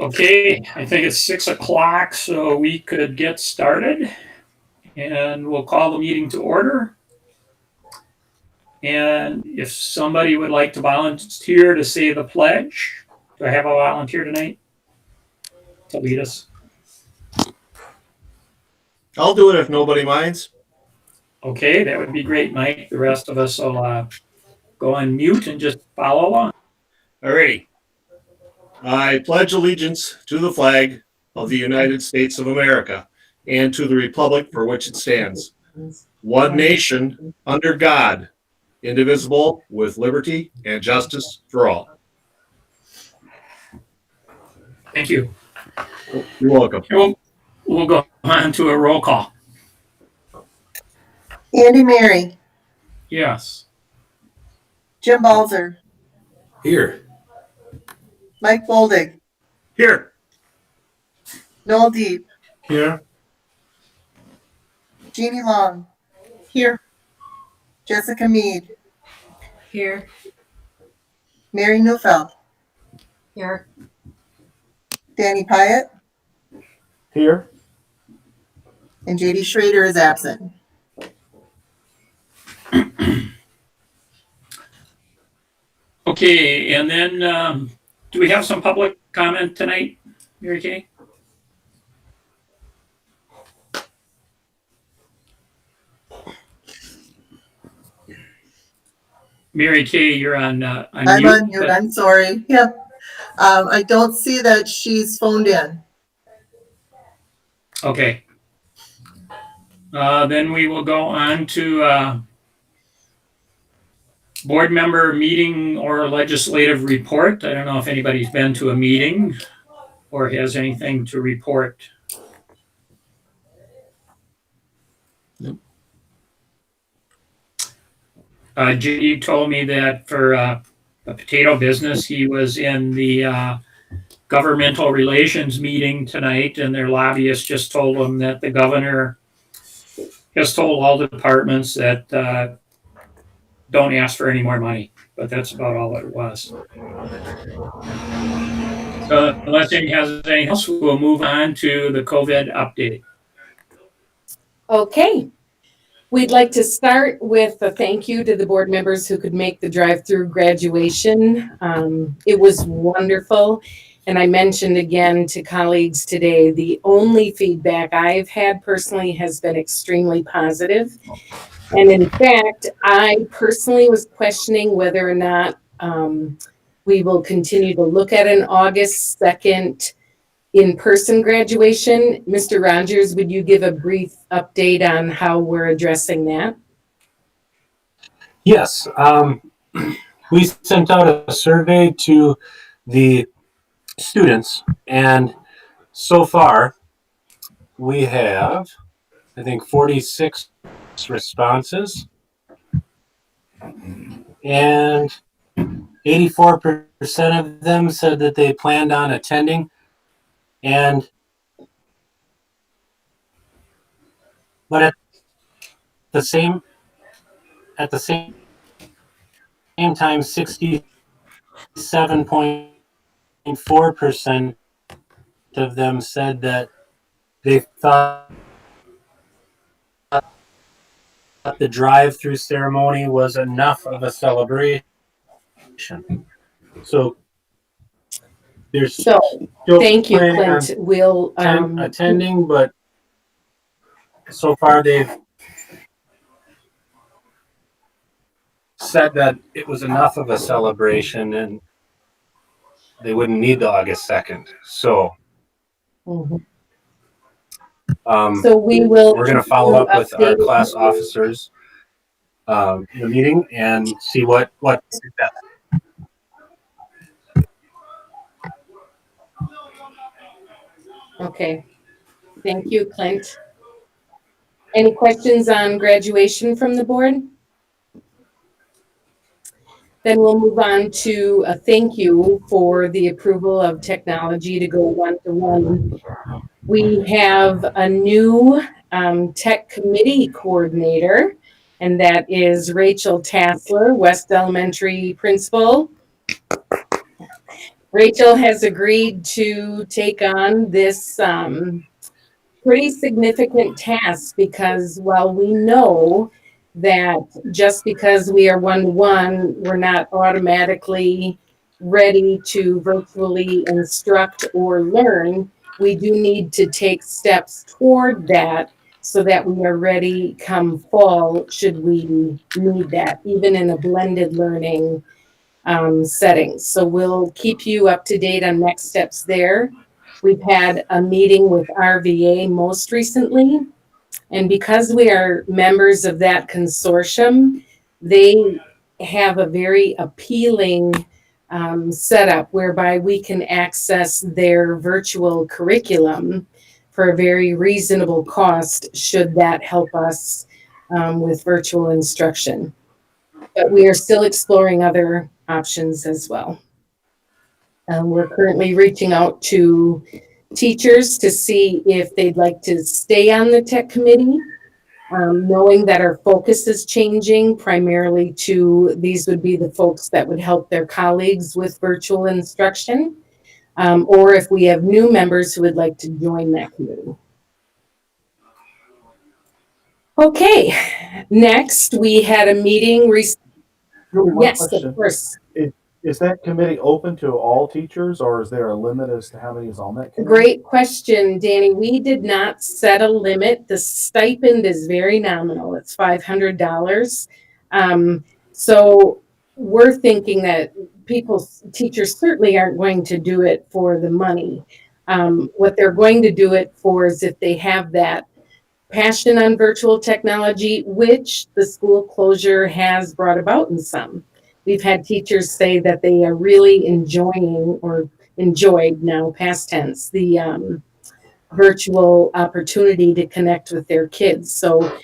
Okay, I think it's 6 o'clock, so we could get started, and we'll call the meeting to order. And if somebody would like to volunteer to say the pledge, do I have a volunteer tonight to lead us? I'll do it if nobody minds. Okay, that would be great, Mike. The rest of us will go on mute and just follow along. Alrighty. I pledge allegiance to the flag of the United States of America and to the republic for which it stands, one nation, under God, indivisible, with liberty and justice for all. Thank you. You're welcome. We'll go on to a roll call. Andy Mary, Yes. Jim Balzer, Here. Mike Boldig, Here. Noel Deep, Here. Jeannie Long, Here. Jessica Mead, Here. Mary Neufeld, Here. Danny Pyatt, Here. and JD Schrader is absent. Okay, and then do we have some public comment tonight, Mary Kay? Mary Kay, you're on I'm mute. on mute, I'm sorry. Yep. I don't see that she's phoned in. Okay. Then we will go on to board member meeting or legislative report. I don't know if anybody's been to a meeting or has anything to report. JD told me that for the potato business, he was in the governmental relations meeting tonight, and their lobbyist just told him that the governor has told all the departments that don't ask for any more money, but that's about all it was. So unless anyone has anything else, we'll move on to the COVID update. Okay. We'd like to start with a thank you to the board members who could make the drive-through graduation. It was wonderful. And I mentioned again to colleagues today, the only feedback I've had personally has been extremely positive. And in fact, I personally was questioning whether or not we will continue to look at an August 2nd in-person graduation. Mr. Rogers, would you give a brief update on how we're addressing that? Yes. We sent out a survey to the students, and so far we have, I think, 46 responses, and 84% of them said that they planned on attending. But at the same time, 67.4% of them said that they thought the drive-through ceremony was enough of a celebration. So there's thank you, Clint. We'll attending, but so far they've said that it was enough of a celebration and they wouldn't need the August 2nd. So, so we're going to follow up with our class officers in the meeting and see what Okay. Thank you, Clint. Any questions on graduation from the board? Then we'll move on to a thank you for the approval of technology to go one-to-one. We have a new tech committee coordinator, and that is Rachel Tassler, West Elementary principal. Rachel has agreed to take on this pretty significant task because while we know that just because we are one-to-one, we're not automatically ready to virtually instruct or learn, we do need to take steps toward that so that we are ready come fall should we need that, even in a blended learning settings. So we'll keep you up to date on next steps there. We've had a meeting with RVA most recently, and because we are members of that consortium, they have a very appealing setup whereby we can access their virtual curriculum for a very reasonable cost should that help us with virtual instruction. But we are still exploring other options as well. We're currently reaching out to teachers to see if they'd like to stay on the tech committee, knowing that our focus is changing primarily to these would be the folks that would help their colleagues with virtual instruction, or if we have new members who would like to join that committee. Okay, next we had a meeting. One Yes, question. of course. Is that committee open to all teachers, or is there a limit as to how many is on that committee? Great question, Danny. We did not set a limit. The stipend is very nominal. It's $500. So we're thinking that teachers certainly aren't going to do it for the money. What they're going to do it for is if they have that passion on virtual technology, which the school closure has brought about in some. We've had teachers say that they are really enjoying or enjoyed now, past tense, the virtual opportunity to connect with their kids. So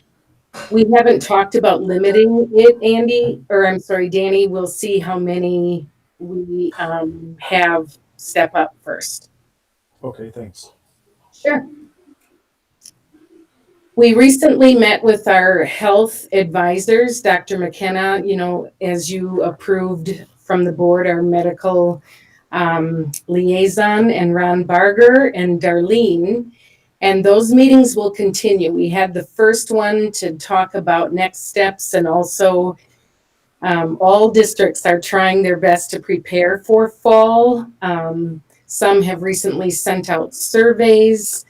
we haven't talked about limiting it, Danny. We'll see how many we have step up first. Okay, thanks. Sure. We recently met with our health advisors, Dr. McKenna, as you approved from the board, our medical liaison, and Ron Barger and Darlene. And those meetings will continue. We had the first one to talk about next steps, and also all districts are trying their best to prepare for fall. Some have recently sent out surveys.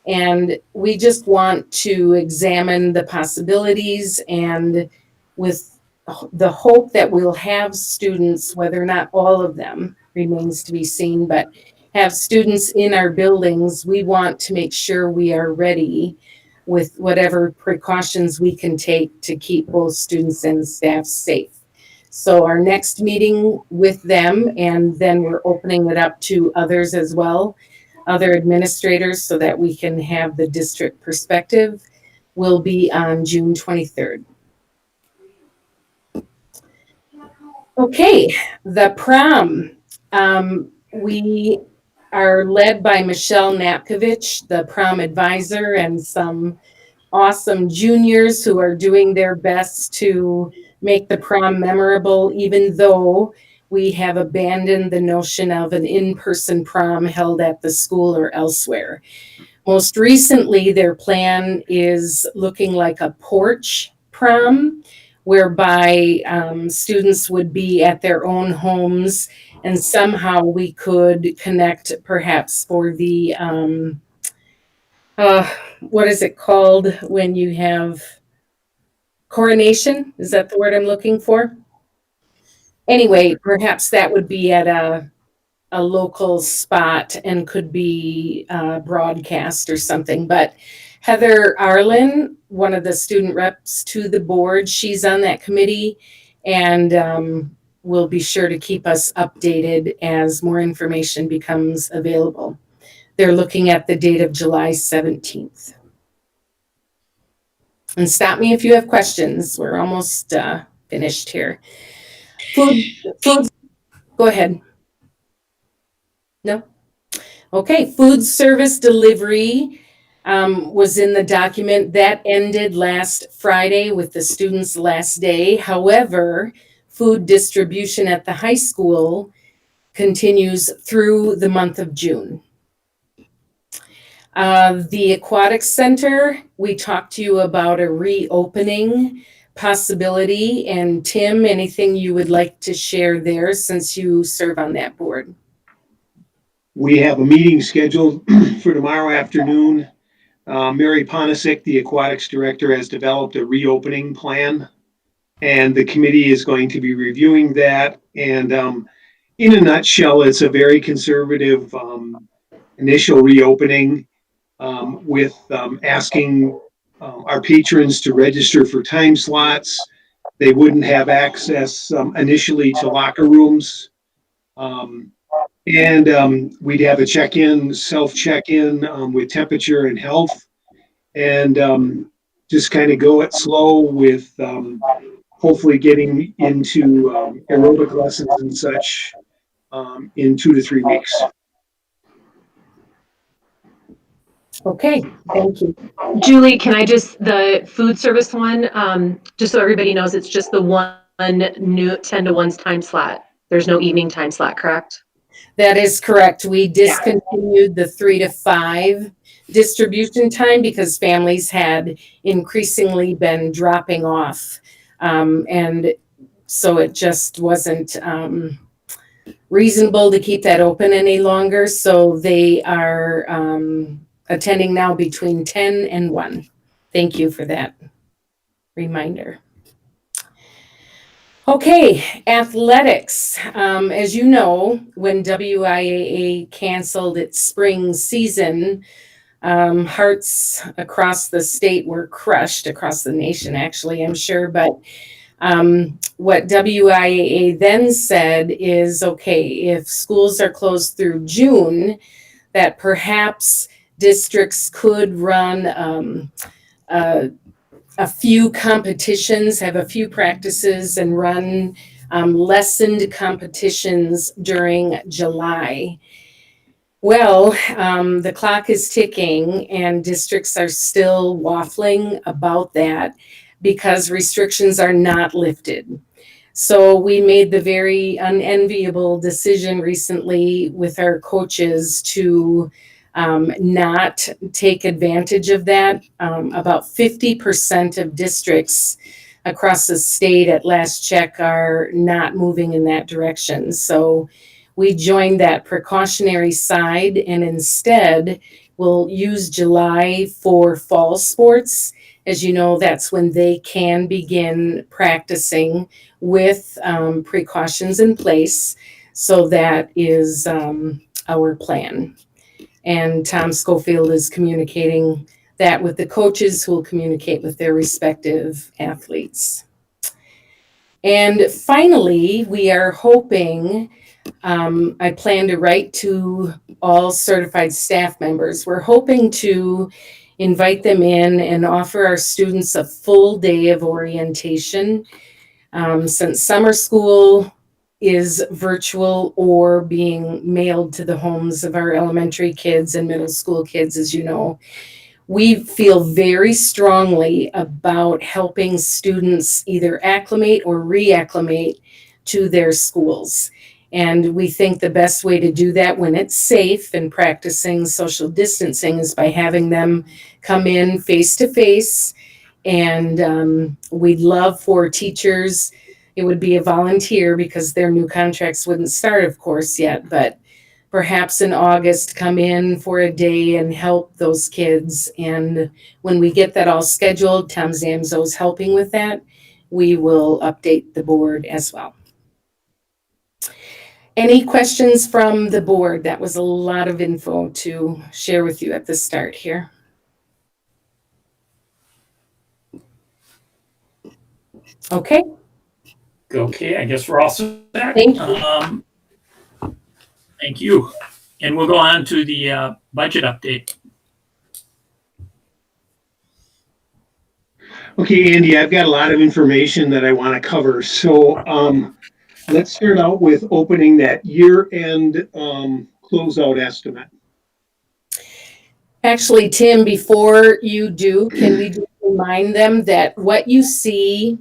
And we just want to examine the possibilities, and with the hope that we'll have students, whether or not all of them remains to be seen, but have students in our buildings. We want to make sure we are ready with whatever precautions we can take to keep both students and staff safe. So our next meeting with them, and then we're opening it up to others as well, other administrators, so that we can have the district perspective, will be on June 23rd. Okay, the prom. We are led by Michelle Napkovich, the prom advisor, and some awesome juniors who are doing their best to make the prom memorable, even though we have abandoned the notion of an in-person prom held at the school or elsewhere. Most recently, their plan is looking like a porch prom, whereby students would be at their own homes, and somehow we could connect perhaps for the, what is it called when you have coronation? Is that the word I'm looking for? Anyway, perhaps that would be at a local spot and could be broadcast or something. But Heather Arlen, one of the student reps to the board, she's on that committee, and will be sure to keep us updated as more information becomes available. They're looking at the date of July 17th. And stop me if you have questions. We're almost finished here. Food, go ahead. No? Okay, food service delivery was in the document. That ended last Friday with the students' last day. However, food distribution at the high school continues through the month of June. The Aquatic Center, we talked to you about a reopening possibility. And Tim, anything you would like to share there since you serve on that board? We have a meeting scheduled for tomorrow afternoon. Mary Ponisic, the aquatics director, has developed a reopening plan, and the committee is going to be reviewing that. And in a nutshell, it's a very conservative initial reopening with asking our patrons to register for time slots. They wouldn't have access initially to locker rooms. And we'd have a check-in, self-check-in with temperature and health, and just kind of go it slow with hopefully getting into aerobic lessons and such in 2 to 3 weeks. Okay, thank you. Julie, can I just, the food service one, just so everybody knows, it's just the one new 10 to 1's time slot. There's no evening time slot, correct? That is correct. We discontinued the 3 to 5 distribution time because families had increasingly been dropping off. And so it just wasn't reasonable to keep that open any longer. So they are attending now between 10 and 1. Thank you for that reminder. Okay, athletics. As you know, when WIAA canceled its spring season, hearts across the state were crushed, across the nation actually, I'm sure. But what WIAA then said is, okay, if schools are closed through June, that perhaps districts could run a few competitions, have a few practices, and run lessened competitions during July. Well, the clock is ticking and districts are still waffling about that because restrictions are not lifted. So we made the very unenviable decision recently with our coaches to not take advantage of that. About 50% of districts across the state at last check are not moving in that direction. So we joined that precautionary side and instead we'll use July for fall sports. As you know, that's when they can begin practicing with precautions in place. So that is our plan. And Tom Schofield is communicating that with the coaches who will communicate with their respective athletes. And finally, we are hoping, I plan to write to all certified staff members. We're hoping to invite them in and offer our students a full day of orientation. Since summer school is virtual or being mailed to the homes of our elementary kids and middle school kids, as you know, we feel very strongly about helping students either acclimate or reacclimate to their schools. And we think the best way to do that when it's safe and practicing social distancing is by having them come in face to face. And we'd love for teachers, it would be a volunteer because their new contracts wouldn't start, of course, yet, but perhaps in August, come in for a day and help those kids. And when we get that all scheduled, Tom Zamzo's helping with that, we will update the board as well. Any questions from the board? That was a lot of info to share with you at the start here. Okay. Okay, I guess we're all set. Thank you. Thank you. And we'll go on to the budget update. Okay, Andy, I've got a lot of information that I want to cover. So let's start out with opening that year-end closeout estimate. Actually, Tim, before you do, can we just remind them that what you see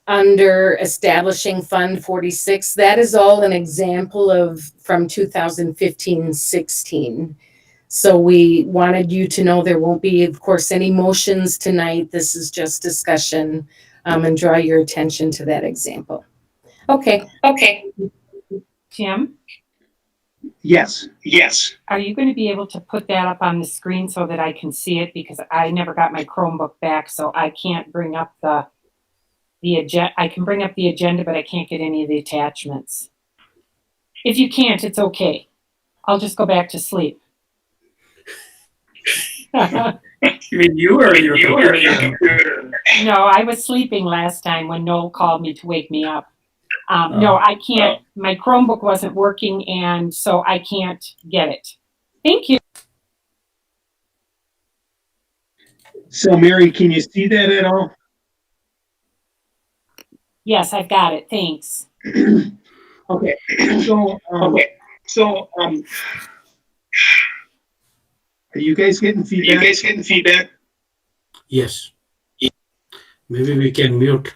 under establishing Fund 46. That is all an example of from 2015-16. So we wanted you to know there won't be, of course, any motions tonight. This is just discussion, and draw your attention to that example. Okay. Tim, Yes. are you going to be able to put that up on the screen so that I can see it? Because I never got my Chromebook back, so I can't bring up the agenda. I can bring up the agenda, but I can't get any of the attachments. If you can't, it's okay. I'll just go back to sleep. You mean you or your computer? No, I was sleeping last time when Noel called me to wake me up. No, I can't. My Chromebook wasn't working, and so I can't get it. Thank you. So Mary, can you see that at all? Yes, I've got it. Thanks. Okay. Are you guys getting feedback? Yes. Maybe we can mute.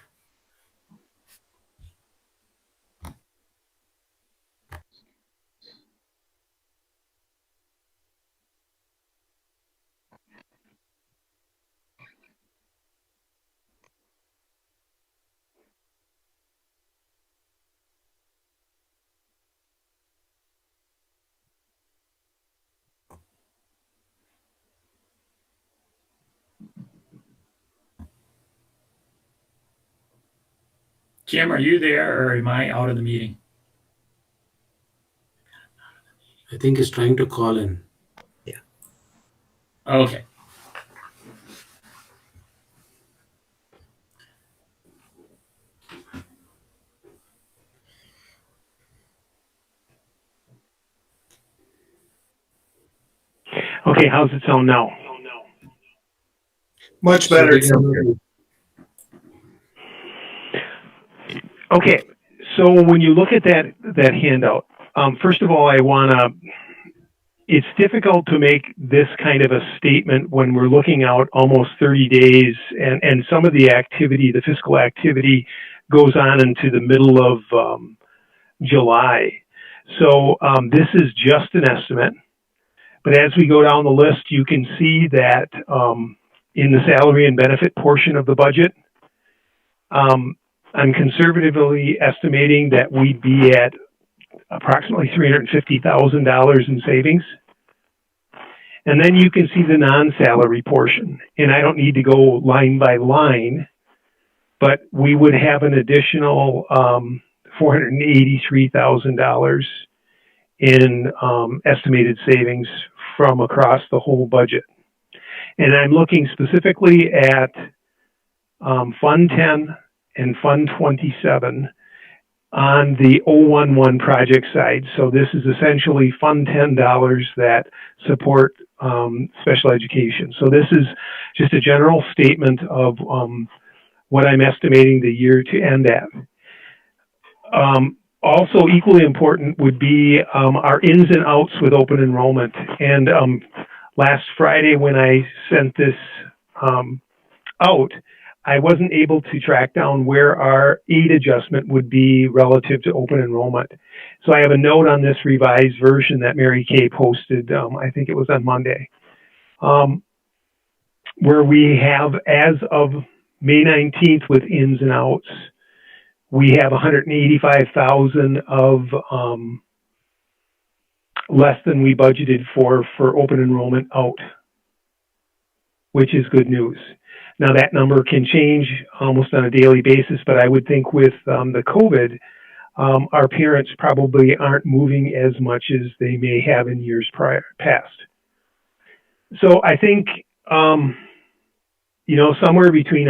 Jim, are you there or am I out of the meeting? I think he's trying to call in. Okay. Okay, how's it sound now? Much better. Okay, so when you look at that handout, first of all, it's difficult to make this kind of a statement when we're looking out almost 30 days and some of the activity, the fiscal activity goes on into the middle of July. So this is just an estimate. But as we go down the list, you can see that in the salary and benefit portion of the budget, I'm conservatively estimating that we'd be at approximately $350,000 in savings. And then you can see the non-salary portion. And I don't need to go line by line, but we would have an additional $483,000 in estimated savings from across the whole budget. And I'm looking specifically at Fund 10 and Fund 27 on the 011 project side. So this is essentially Fund 10 dollars that support special education. So this is just a general statement of what I'm estimating the year to end at. Also equally important would be our ins and outs with open enrollment. And last Friday when I sent this out, I wasn't able to track down where our aid adjustment would be relative to open enrollment. So I have a note on this revised version that Mary Kay posted, I think it was on Monday, where we have, as of May 19th with ins and outs, we have 185,000 of less than we budgeted for open enrollment out, which is good news. Now that number can change almost on a daily basis, but I would think with the COVID, our parents probably aren't moving as much as they may have in years past. So I think, somewhere between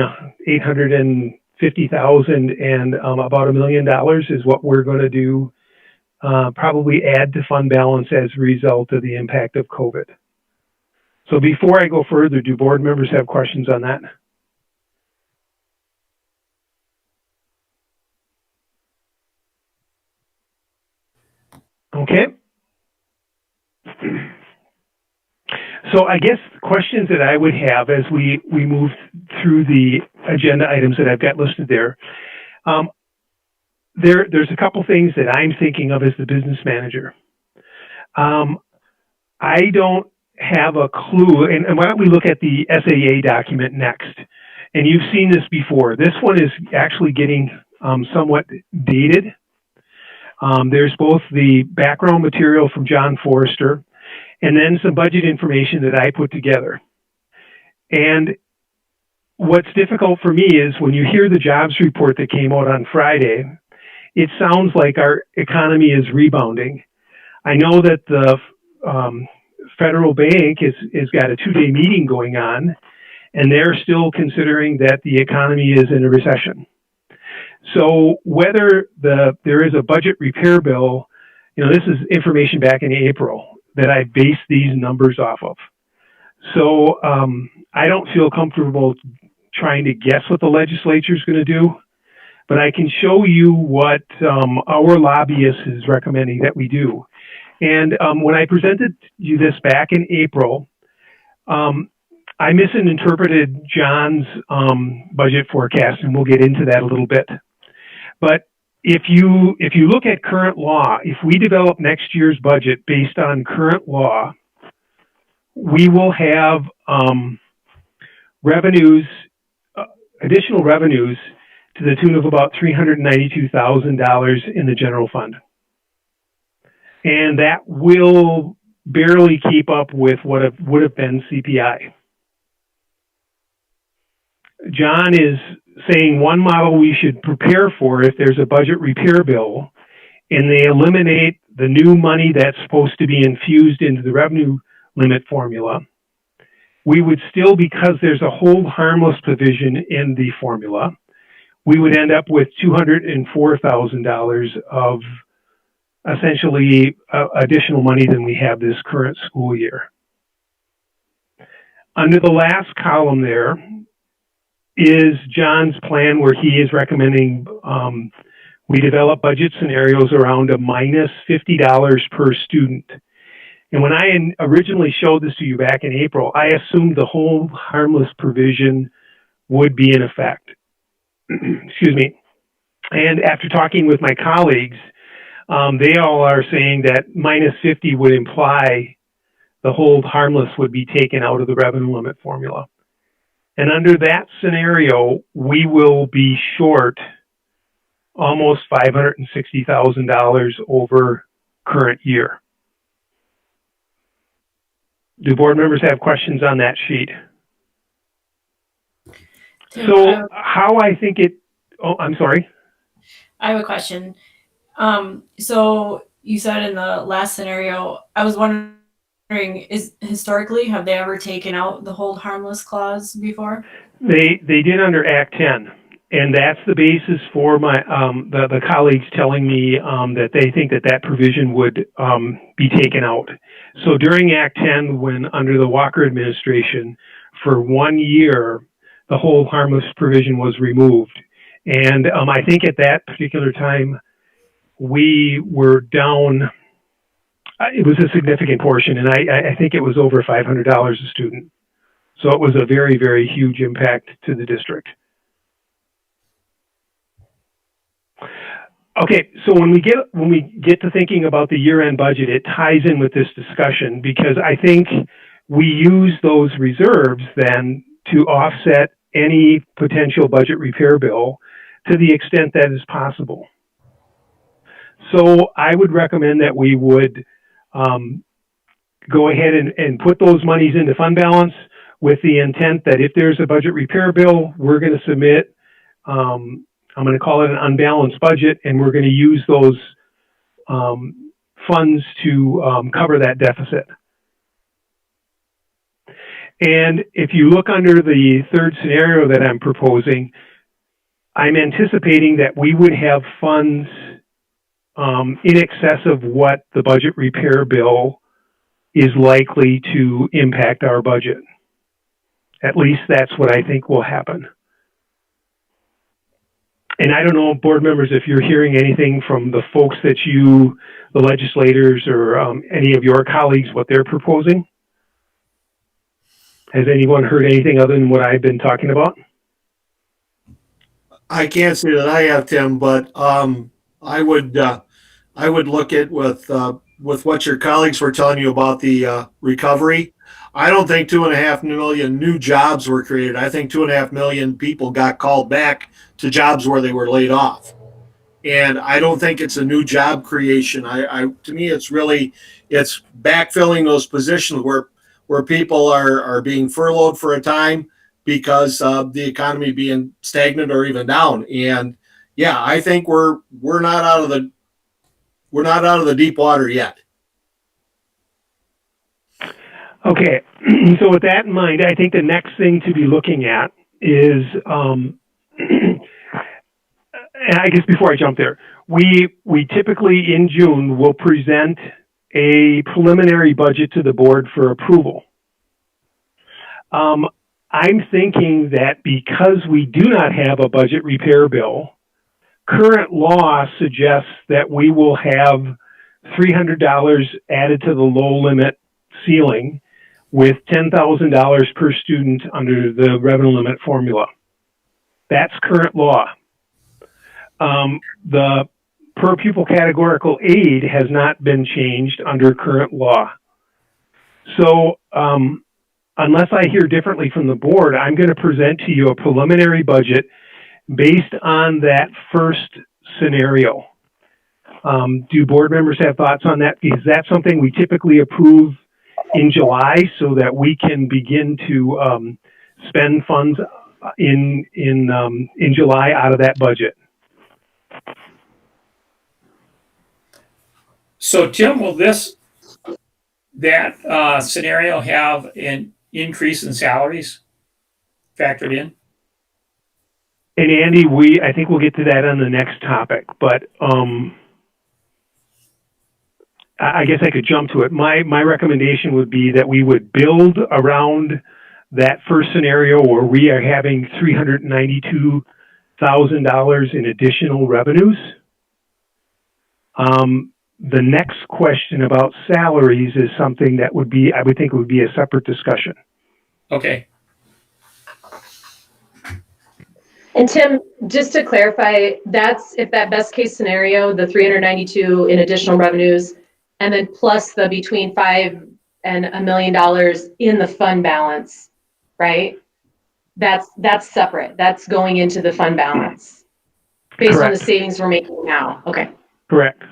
850,000 and about $1 million is what we're going to do, probably add to fund balance as a result of the impact of COVID. So before I go further, do board members have questions on that? Okay. So I guess the questions that I would have as we move through the agenda items that I've got listed there, There's a couple things that I'm thinking of as the business manager. I don't have a clue, and why don't we look at the SAA document next? And you've seen this before. This one is actually getting somewhat dated. There's both the background material from John Forrester and then some budget information that I put together. And what's difficult for me is when you hear the jobs report that came out on Friday, it sounds like our economy is rebounding. I know that the federal bank has got a 2-day meeting going on, and they're still considering that the economy is in a recession. So whether there is a budget repair bill, this is information back in April that I based these numbers off of. So I don't feel comfortable trying to guess what the legislature is going to do, but I can show you what our lobbyist is recommending that we do. And when I presented you this back in April, I misinterpreted John's budget forecast, and we'll get into that a little bit. But if you look at current law, if we develop next year's budget based on current law, we will have additional revenues to the tune of about $392,000 in the general fund. And that will barely keep up with what would have been CPI. John is saying one model we should prepare for if there's a budget repair bill and they eliminate the new money that's supposed to be infused into the revenue limit formula. We would still, because there's a hold harmless provision in the formula, we would end up with $204,000 of essentially additional money than we have this current school year. Under the last column there is John's plan where he is recommending we develop budget scenarios around a minus $50 per student. And when I originally showed this to you back in April, I assumed the whole harmless provision would be in effect. Excuse me. And after talking with my colleagues, they all are saying that minus 50 would imply the hold harmless would be taken out of the revenue limit formula. And under that scenario, we will be short almost $560,000 over current year. Do board members have questions on that sheet? So how I think I'm sorry. I have a question. So you said in the last scenario, I was wondering, historically, have they ever taken out the hold harmless clause before? They did under Act 10, and that's the basis for my the colleagues telling me that they think that provision would be taken out. So during Act 10, when under the Walker administration, for 1 year, the hold harmless provision was removed, and I think at that particular time we were down. It was a significant portion, and I think it was over $500 a student. So it was a very, very huge impact to the district. Okay, so when we get to thinking about the year-end budget, it ties in with this discussion because I think we use those reserves then to offset any potential budget repair bill to the extent that is possible. So I would recommend that we would go ahead and put those monies into fund balance with the intent that if there's a budget repair bill, we're going to submit, I'm going to call it an unbalanced budget, and we're going to use those funds to cover that deficit. And if you look under the third scenario that I'm proposing, I'm anticipating that we would have funds in excess of what the budget repair bill is likely to impact our budget. At least that's what I think will happen. And I don't know, board members, if you're hearing anything from the folks that the legislators or any of your colleagues, what they're proposing. Has anyone heard anything other than what I've been talking about? I can't say that I have, Tim, but I would look at with what your colleagues were telling you about the recovery. I don't think 2.5 million new jobs were created. I think 2.5 million people got called back to jobs where they were laid off. And I don't think it's a new job creation. To me, it's backfilling those positions where people are being furloughed for a time because of the economy being stagnant or even down. And yeah, I think we're not out of the deep water yet. Okay, so with that in mind, I think the next thing to be looking at is, and I guess before I jump there, we typically in June will present a preliminary budget to the board for approval. I'm thinking that because we do not have a budget repair bill, current law suggests that we will have $300 added to the low limit ceiling with $10,000 per student under the revenue limit formula. That's current law. The per pupil categorical aid has not been changed under current law. So, unless I hear differently from the board, I'm going to present to you a preliminary budget based on that first scenario. Do board members have thoughts on that? Because that's something we typically approve in July so that we can begin to spend funds in July out of that budget. So Tim, will that scenario have an increase in salaries factored in? And Andy, I think we'll get to that on the next topic, but I guess I could jump to it. My recommendation would be that we would build around that first scenario where we are having $392,000 in additional revenues. The next question about salaries is something that I would think would be a separate discussion. Okay. And Tim, just to clarify, that's if that best case scenario, the 392 in additional revenues, and then plus the between $5 and $1 million in the fund balance, right? That's separate. That's going into the fund balance based Correct. on the savings we're making now. Okay. Correct.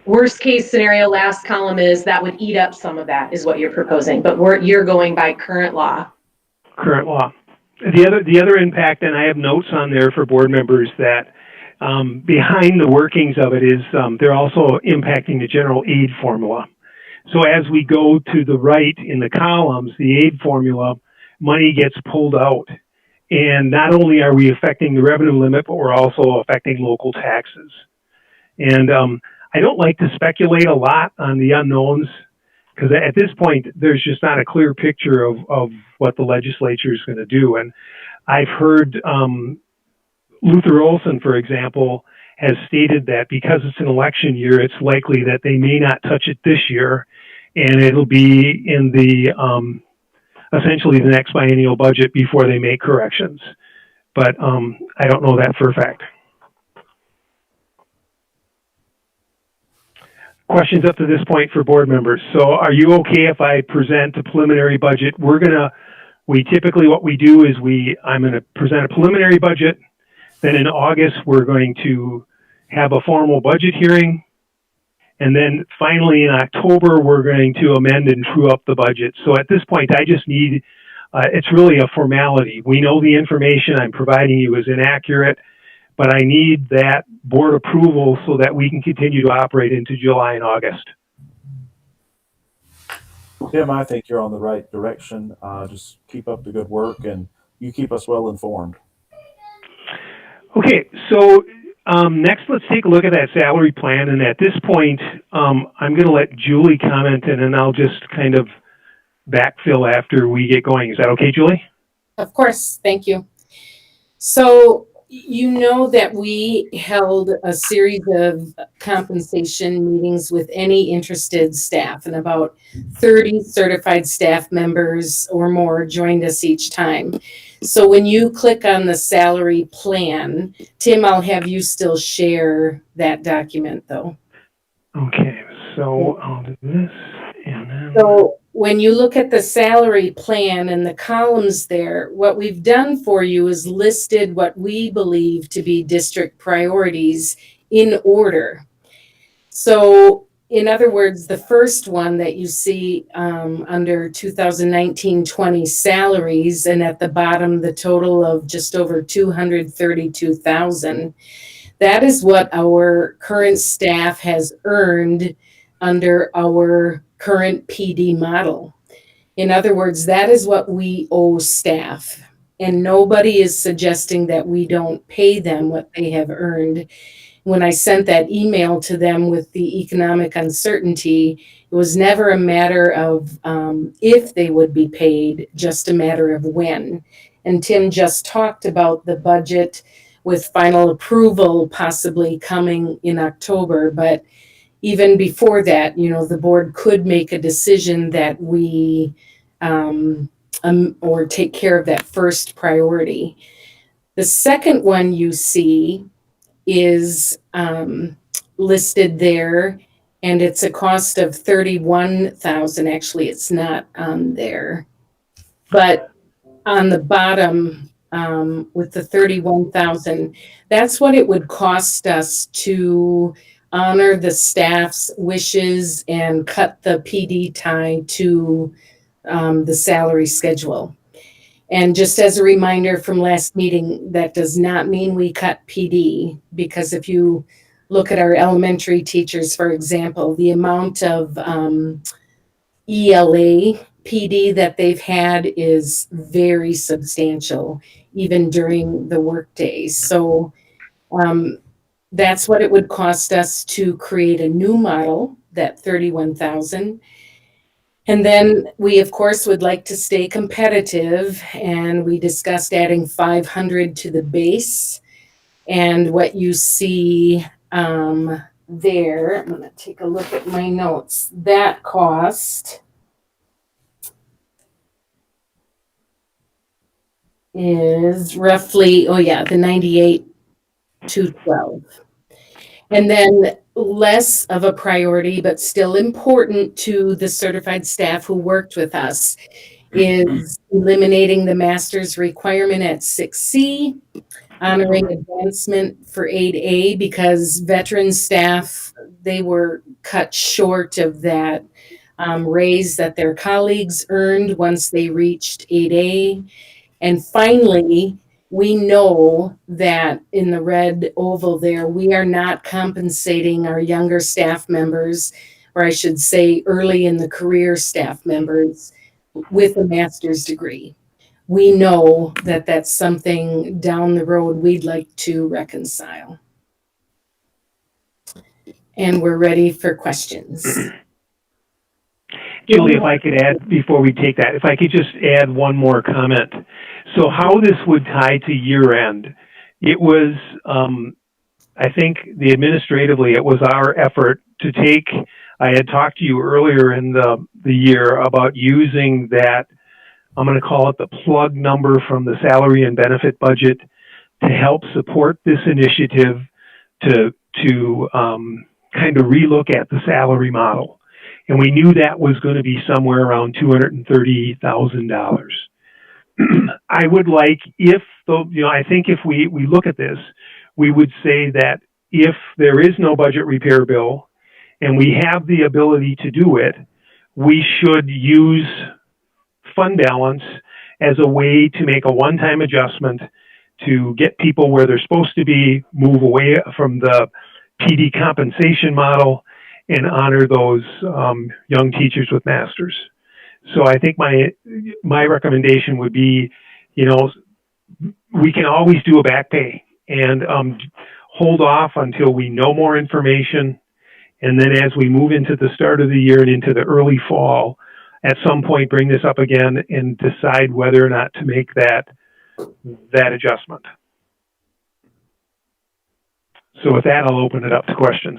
Worst case scenario, last column is that would eat up some of that, is what you're proposing, but you're going by current law. Current law. The other impact, and I have notes on there for board members that behind the workings of it is they're also impacting the general aid formula. So as we go to the right in the columns, the aid formula, money gets pulled out. And not only are we affecting the revenue limit, but we're also affecting local taxes. And I don't like to speculate a lot on the unknowns because at this point, there's just not a clear picture of what the legislature is going to do. And I've heard Luther Olson, for example, has stated that because it's an election year, it's likely that they may not touch it this year, and it'll be in the essentially the next biennial budget before they make corrections. But I don't know that for a fact. Questions up to this point for board members. So are you okay if I present a preliminary budget? We typically, what we do is I'm going to present a preliminary budget. Then in August, we're going to have a formal budget hearing. And then finally in October, we're going to amend and true up the budget. So at this point, I just need, it's really a formality. We know the information I'm providing you is inaccurate, but I need that board approval so that we can continue to operate into July and August. Tim, I think you're on the right direction. Just keep up the good work and you keep us well informed. Okay, so next let's take a look at that salary plan. And at this point, I'm going to let Julie comment and then I'll just kind of backfill after we get going. Is that okay, Julie? Of course, thank you. So You know that we held a series of compensation meetings with any interested staff, and about 30 certified staff members or more joined us each time. So when you click on the salary plan, Tim, I'll have you still share that document though. Okay, so I'll do this and then. So when you look at the salary plan and the columns there, what we've done for you is listed what we believe to be district priorities in order. So in other words, the first one that you see under 2019-20 salaries, and at the bottom, the total of just over 232,000, that is what our current staff has earned under our current PD model. In other words, that is what we owe staff. And nobody is suggesting that we don't pay them what they have earned. When I sent that email to them with the economic uncertainty, it was never a matter of if they would be paid, just a matter of when. And Tim just talked about the budget with final approval possibly coming in October, but even before that, you know, the board could make a decision that we or take care of that first priority. The second one you see is listed there, and it's a cost of 31,000. Actually, it's not on there, but on the bottom with the 31,000, that's what it would cost us to honor the staff's wishes and cut the PD tie to the salary schedule. And just as a reminder from last meeting, that does not mean we cut PD, because if you look at our elementary teachers, for example, the amount of ELA PD that they've had is very substantial, even during the work days. So that's what it would cost us to create a new model, that 31,000. And then we, of course, would like to stay competitive, and we discussed adding 500 to the base. And what you see there, I'm going to take a look at my notes. That cost is roughly, the 98,212. And then less of a priority, but still important to the certified staff who worked with us, is eliminating the master's requirement at 6C, honoring advancement for 8A, because veteran staff, they were cut short of that raise that their colleagues earned once they reached 8A. And finally, we know that in the red oval there, we are not compensating our younger staff members, or I should say early in the career staff members, with a master's degree. We know that that's something down the road we'd like to reconcile. And we're ready for questions. Julie, if I could add, before we take that, if I could just add one more comment. So how this would tie to year end, it was, I think administratively, it was our effort to take, I had talked to you earlier in the year about using that, I'm going to call it the plug number from the salary and benefit budget, to help support this initiative to kind of relook at the salary model. And we knew that was going to be somewhere around $230,000. I would like, I think if we look at this, we would say that if there is no budget repair bill and we have the ability to do it, we should use fund balance as a way to make a one-time adjustment to get people where they're supposed to be, move away from the PD compensation model, and honor those young teachers with masters. So I think my recommendation would be, we can always do a back pay and hold off until we know more information. And then as we move into the start of the year and into the early fall, at some point bring this up again and decide whether or not to make that adjustment. So with that, I'll open it up to questions.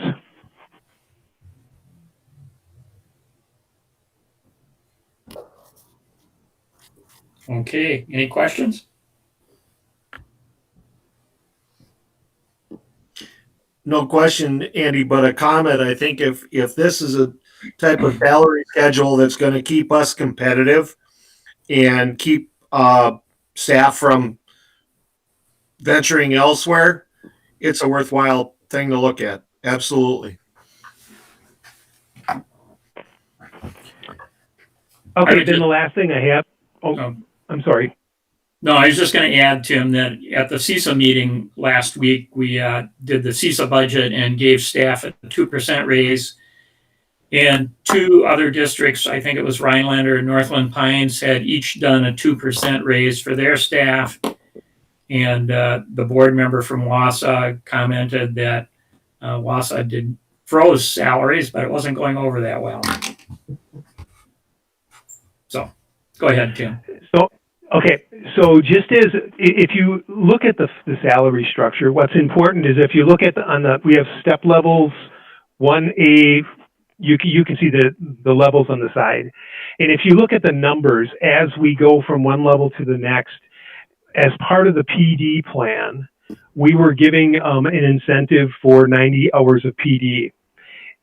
Okay, any questions? No question, Andy, but a comment. I think if this is a type of salary schedule that's going to keep us competitive and keep staff from venturing elsewhere, it's a worthwhile thing to look at. Absolutely. Okay, then the last thing I have. Oh, I'm sorry. No, I was just going to add, Tim, that at the CISA meeting last week, we did the CISA budget and gave staff a 2% raise. And two other districts, I think it was Rhinelander and Northland Pines, had each done a 2% raise for their staff. And the board member from Wausau commented that Wausau froze salaries, but it wasn't going over that well. So go ahead, Tim. Okay, so just as if you look at the salary structure, what's important is if you look at we have step levels, 1A, you can see the levels on the side. And if you look at the numbers as we go from one level to the next, as part of the PD plan, we were giving an incentive for 90 hours of PD.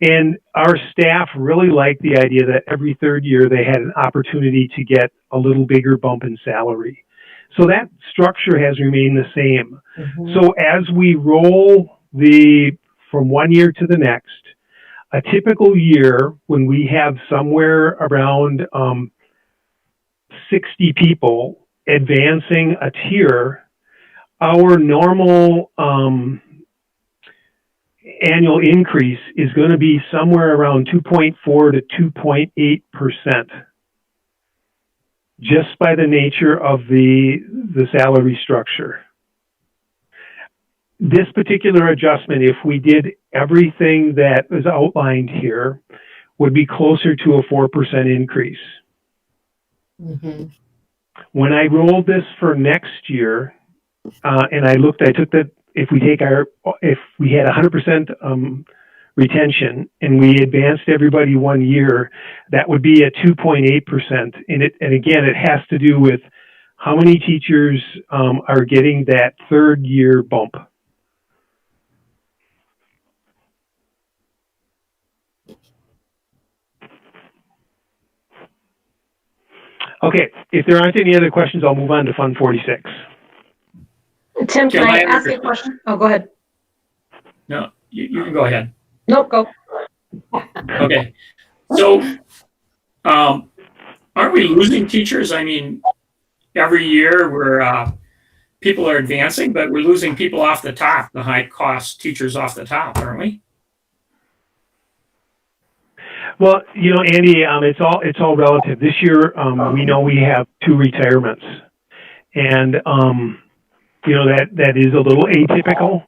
And our staff really liked the idea that every third year they had an opportunity to get a little bigger bump in salary. So that structure has remained the same. Mm-hmm. So as we roll from one year to the next, a typical year when we have somewhere around 60 people advancing a tier, our normal annual increase is going to be somewhere around 2.4 to 2.8%, just by the nature of the salary structure. This particular adjustment, if we did everything that was outlined here, would be closer to a 4% increase. Mm-hmm. When I rolled this for next year, and I took that, if we had 100% retention and we advanced everybody 1 year, that would be at 2.8%. And again, it has to do with how many teachers are getting that third year bump. Okay, if there aren't any other questions, I'll move on to Fund 46. Tim, can I ask you a question? Oh, go ahead. No, you can go ahead. Nope, go. Okay. So, aren't we losing teachers? I mean, every year people are advancing, but we're losing people off the top, the high cost teachers off the top, aren't we? Well, Andy, it's all relative. This year, we know we have 2 retirements, and that is a little atypical.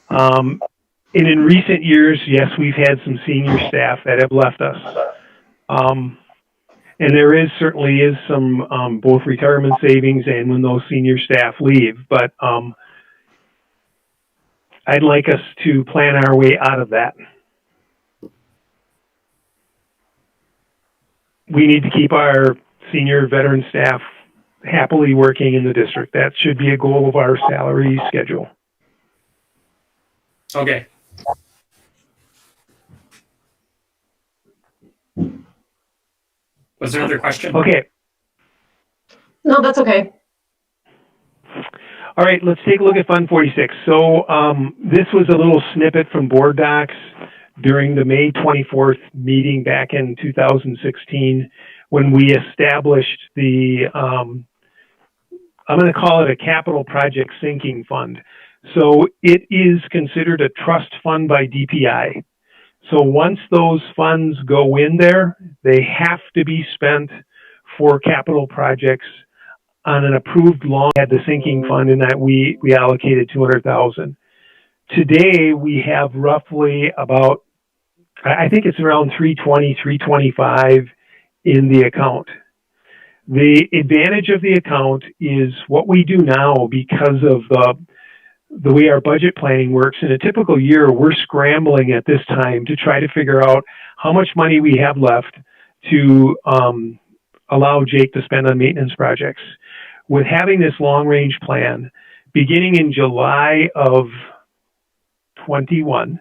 And in recent years, yes, we've had some senior staff that have left us, and there certainly is some both retirement savings and when those senior staff leave. But I'd like us to plan our way out of that. We need to keep our senior veteran staff happily working in the district. That should be a goal of our salary schedule. Okay. Was there another question? Okay. No, that's okay. All right, let's take a look at Fund 46. So this was a little snippet from board docs during the May 24th meeting back in 2016 when we established I'm going to call it a capital project sinking fund. So it is considered a trust fund by DPI. So once those funds go in there, they have to be spent for capital projects on an approved loan at the sinking fund, and that we allocated $200,000. Today, we have roughly about, I think it's around 320, 325 in the account. The advantage of the account is what we do now because of the way our budget planning works, in a typical year, we're scrambling at this time to try to figure out how much money we have left to allow Jake to spend on maintenance projects. With having this long-range plan, beginning in July of 21,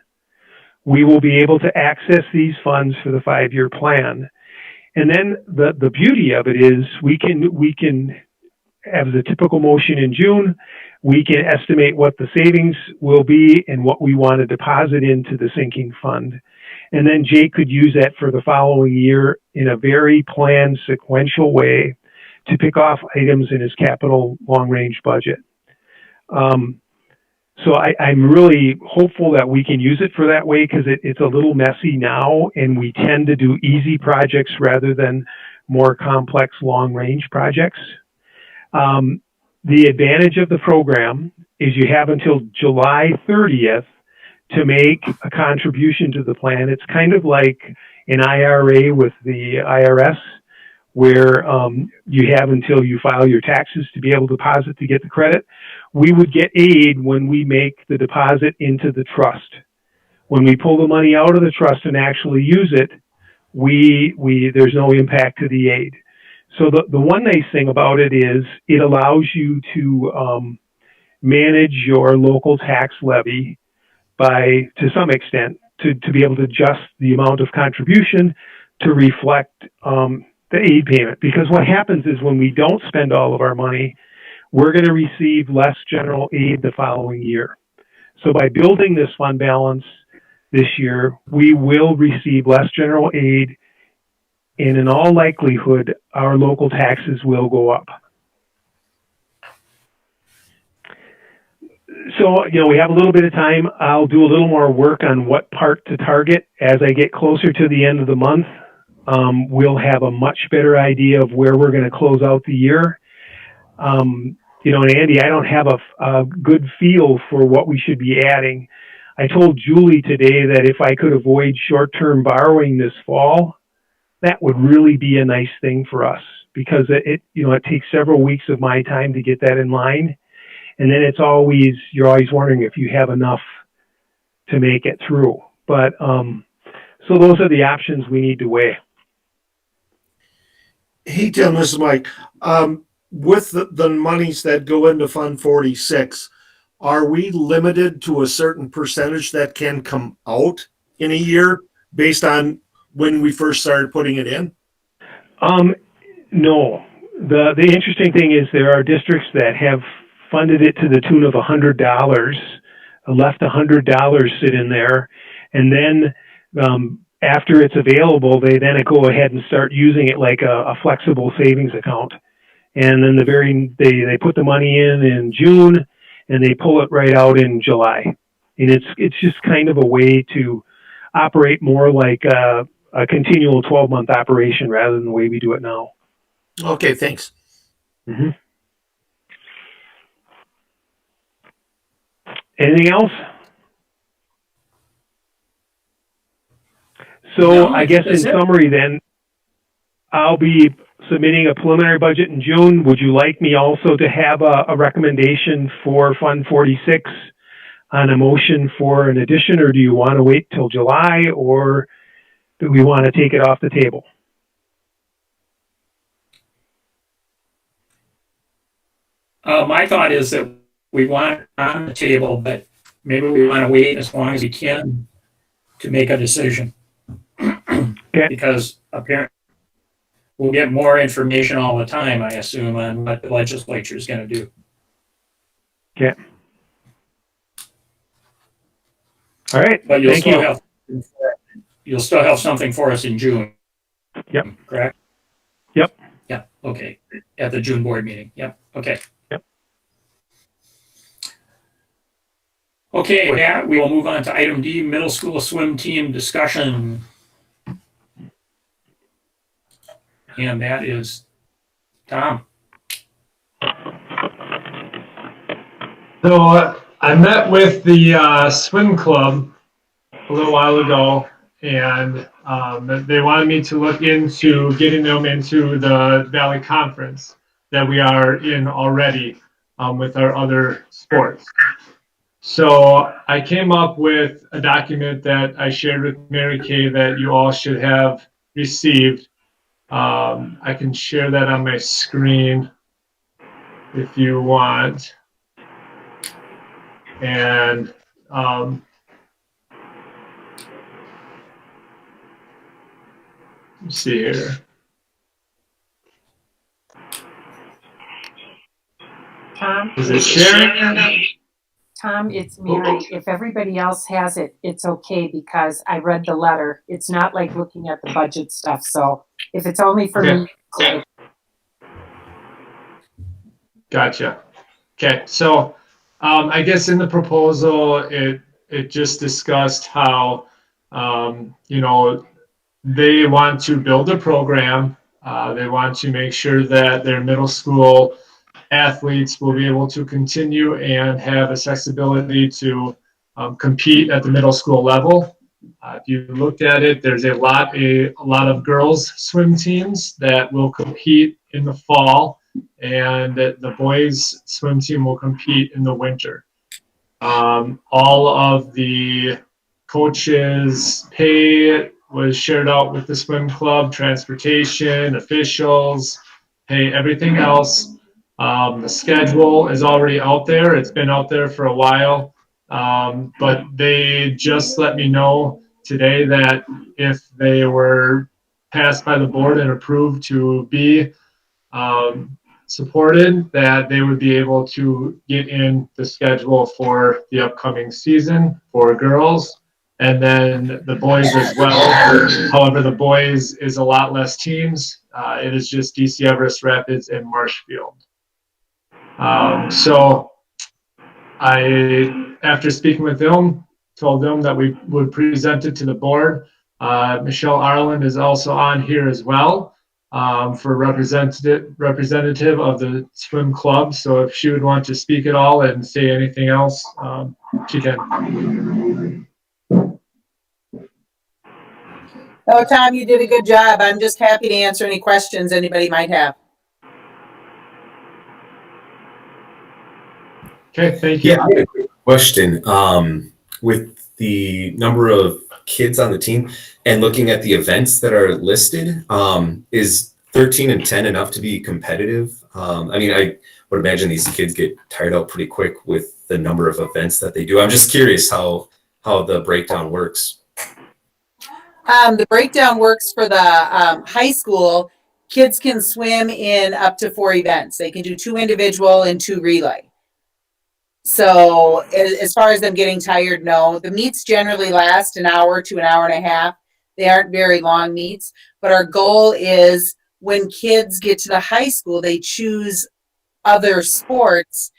we will be able to access these funds for the 5-year plan. And then the beauty of it is we can, as a typical motion in June, we can estimate what the savings will be and what we want to deposit into the sinking fund. And then Jake could use that for the following year in a very planned, sequential way to pick off items in his capital long-range budget. So I'm really hopeful that we can use it for that way, because it's a little messy now, and we tend to do easy projects rather than more complex long-range projects. The advantage of the program is you have until July 30th to make a contribution to the plan. It's kind of like an IRA with the IRS, where you have until you file your taxes to be able to deposit to get the credit. We would get aid when we make the deposit into the trust. When we pull the money out of the trust and actually use it, there's no impact to the aid. So the one nice thing about it is it allows you to manage your local tax levy to some extent, to be able to adjust the amount of contribution to reflect the aid payment. Because what happens is when we don't spend all of our money, we're going to receive less general aid the following year. So by building this fund balance this year, we will receive less general aid, and in all likelihood, our local taxes will go up. So, we have a little bit of time. I'll do a little more work on what part to target. As I get closer to the end of the month, we'll have a much better idea of where we're going to close out the year. And Andy, I don't have a good feel for what we should be adding. I told Julie today that if I could avoid short-term borrowing this fall, that would really be a nice thing for us, because it takes several weeks of my time to get that in line. And then you're always wondering if you have enough to make it through. But, so those are the options we need to weigh. Hey, Tim, this is Mike. With the monies that go into Fund 46, are we limited to a certain percentage that can come out in a year based on when we first started putting it in? No. The interesting thing is there are districts that have funded it to the tune of $100, left $100 sit in there, and then after it's available, they then go ahead and start using it like a flexible savings account. And then they put the money in June, and they pull it right out in July. And it's just kind of a way to operate more like a continual 12-month operation rather than the way we do it now. Okay, thanks. Mm-hmm. Anything else? So No, I guess in that's it. summary then, I'll be submitting a preliminary budget in June. Would you like me also to have a recommendation for Fund 46 on a motion for an addition, or do you want to wait till July, or do we want to take it off the table? My thought is that we want it on the table, but maybe we want to wait as long as we can to make a decision. Okay. Because apparently we'll get more information all the time, I assume, on what the legislature is going to do. Okay. All right. But you'll Thank still you. you'll still have something for us in June. Yep. Correct? Yep. Yeah. Okay. At the June board meeting. Yep. Okay. Yep. Okay, with that, we will move on to item D, middle school swim team discussion. And that is Tom. So I met with the swim club a little while ago, and they wanted me to look into getting them into the Valley Conference that we are in already with our other sports. So I came up with a document that I shared with Mary Kay that you all should have received. I can share that on my screen if you want. And let's see here. Tom, Is it sharing? Tom, it's Mary. If everybody else has it, it's okay because I read the letter. It's not like looking at the budget stuff. So if it's only for me, it's Gotcha. Okay, so I guess in the proposal, it just discussed how you know, they want to build a program. They want to make sure that their middle school athletes will be able to continue and have accessibility to compete at the middle school level. If you looked at it, there's a lot of girls swim teams that will compete in the fall, and the boys swim team will compete in the winter. All of the coaches' pay was shared out with the swim club, transportation, officials, pay, everything else. The schedule is already out there. It's been out there for a while. But they just let me know today that if they were passed by the board and approved to be supported, that they would be able to get in the schedule for the upcoming season for girls, and then the boys as well. However, the boys is a lot less teams. It is just DC Everest, Rapids, and Marshfield. So I, after speaking with them, told them that we would present it to the board. Michelle Arland is also on here as well for representative of the swim club. So if she would want to speak at all and say anything else, she can. Oh, Tom, you did a good job. I'm just happy to answer any questions anybody might have. Okay, thank you. Yeah, I have a quick question. With the number of kids on the team and looking at the events that are listed, is 13 and 10 enough to be competitive? I mean, I would imagine these kids get tired out pretty quick with the number of events that they do. I'm just curious how the breakdown works. The breakdown works for the high school. Kids can swim in up to 4 events. They can do 2 individual and 2 relay. So as far as them getting tired, no. The meets generally last an hour to an hour and a half. They aren't very long meets, but our goal is when kids get to the high school, they choose other sports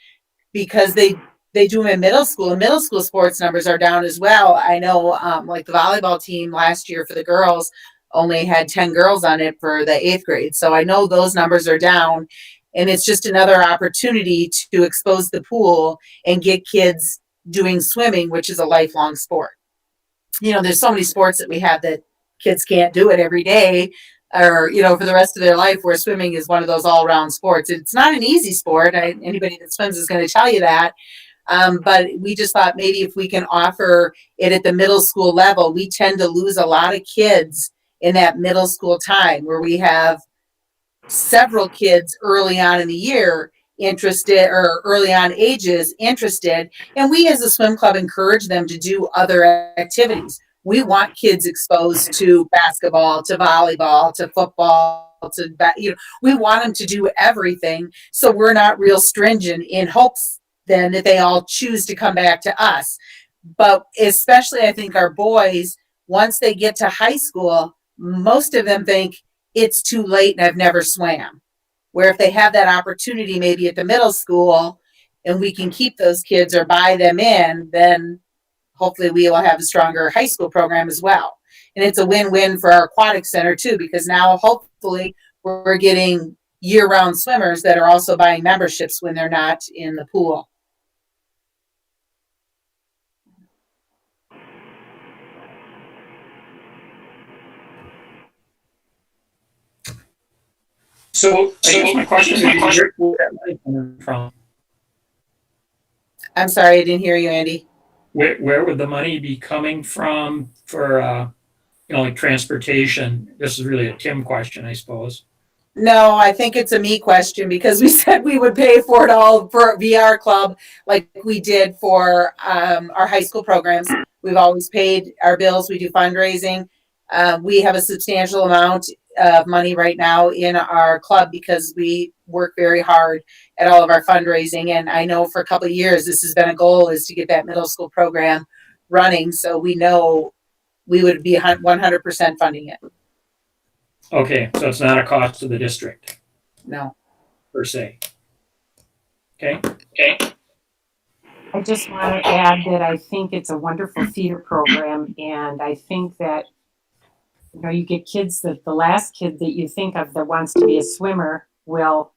because they do them in middle school, and middle school sports numbers are down as well. I know like the volleyball team last year for the girls only had 10 girls on it for the 8th grade. So I know those numbers are down. And it's just another opportunity to expose the pool and get kids doing swimming, which is a lifelong sport. You know, there's so many sports that we have that kids can't do it every day or, you know, for the rest of their life, where swimming is one of those all-around sports. It's not an easy sport. Anybody that swims is going to tell you that. But we just thought maybe if we can offer it at the middle school level, we tend to lose a lot of kids in that middle school time where we have several kids early on in the year interested, or early on ages interested, and we as a swim club encourage them to do other activities. We want kids exposed to basketball, to volleyball, to football, we want them to do everything. So we're not real stringent, in hopes then that they all choose to come back to us. But especially I think our boys, once they get to high school, most of them think it's too late and I've never swam. Where if they have that opportunity maybe at the middle school and we can keep those kids or buy them in, then hopefully we will have a stronger high school program as well. And it's a win-win for our aquatic center too, because now hopefully we're getting year-round swimmers that are also buying memberships when they're not in the pool. So I guess my question is, where's that money coming from? I'm sorry, I didn't hear you, Andy. Where would the money be coming from for, like transportation? This is really a Tim question, I suppose. No, I think it's a me question because we said we would pay for it all for VR Club like we did for our high school programs. We've always paid our bills. We do fundraising. We have a substantial amount of money right now in our club because we work very hard at all of our fundraising. And I know for a couple of years, this has been a goal is to get that middle school program running. So we know we would be 100% funding it. Okay, so it's not a cost to the district No. per se. Okay. I just want to add that I think it's a wonderful theater program, and I think that, you know, you get kids that the last kid that you think of that wants to be a swimmer will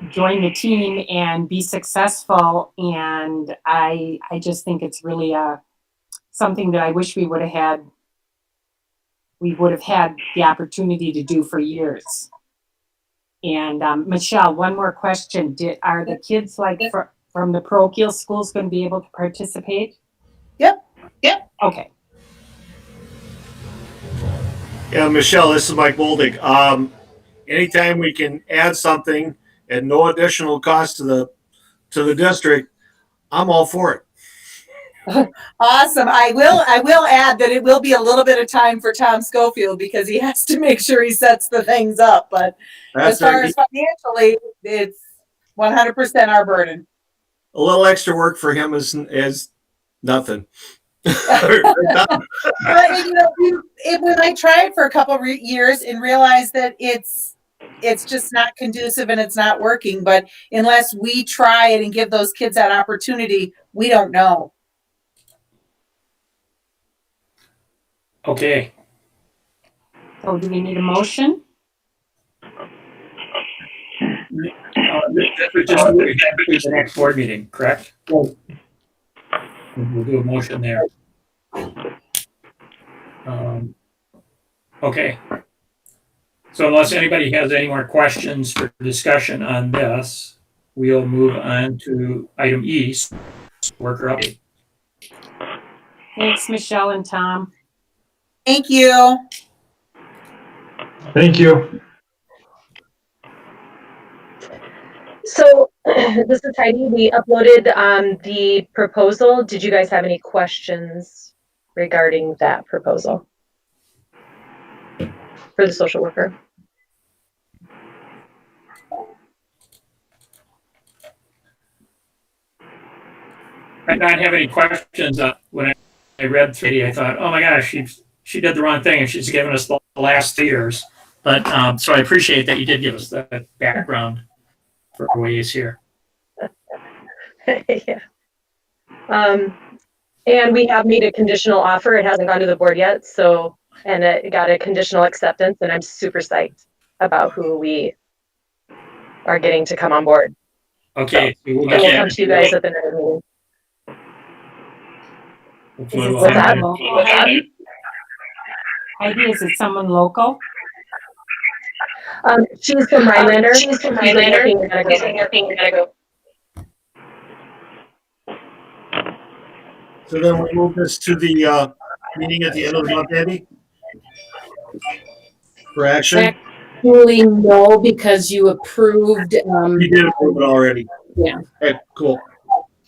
join the team and be successful. And I just think it's really something that I wish we would have had the opportunity to do for years. And Michelle, one more question. Are the kids from the parochial schools going to be able to participate? Yep. Okay. Yeah, Michelle, this is Mike Boldig. Anytime we can add something at no additional cost to the district, I'm all for it. Awesome. I will add that it will be a little bit of time for Tom Schofield because he has to make sure he sets the things up. But as far as financially, it's 100% our burden. A little extra work for him is nothing. But, you know, when I tried for a couple of years and realized that it's just not conducive and it's not working. But unless we try it and give those kids that opportunity, we don't know. Okay. So do we need a motion? This was just the next board meeting, correct? We'll do a motion there. Okay. So unless anybody has any more questions for discussion on this, we'll move on to item E, worker update. Thanks, Michelle and Tom. Thank you. Thank you. So this is Heidi. We uploaded the proposal. Did you guys have any questions regarding that proposal for the social worker? I not have any questions. When I read through it, I thought, oh my gosh, she did the wrong thing and she's given us the last 2 years. But so I appreciate that you did give us that background for ways here. Yeah. And we have made a conditional offer. It hasn't gone to the board yet. So, and it got a conditional acceptance, and I'm super psyched about who we are getting to come on board. Okay. So, we'll come to you guys at the next meeting. What's that? Heidi, is it someone local? She's from Rhinelander. She's from Rhinelander. So then we move this to the meeting at the end of the month, Andy? For action? Actually, no, because you approved. You did approve it already. Yeah. Okay, cool.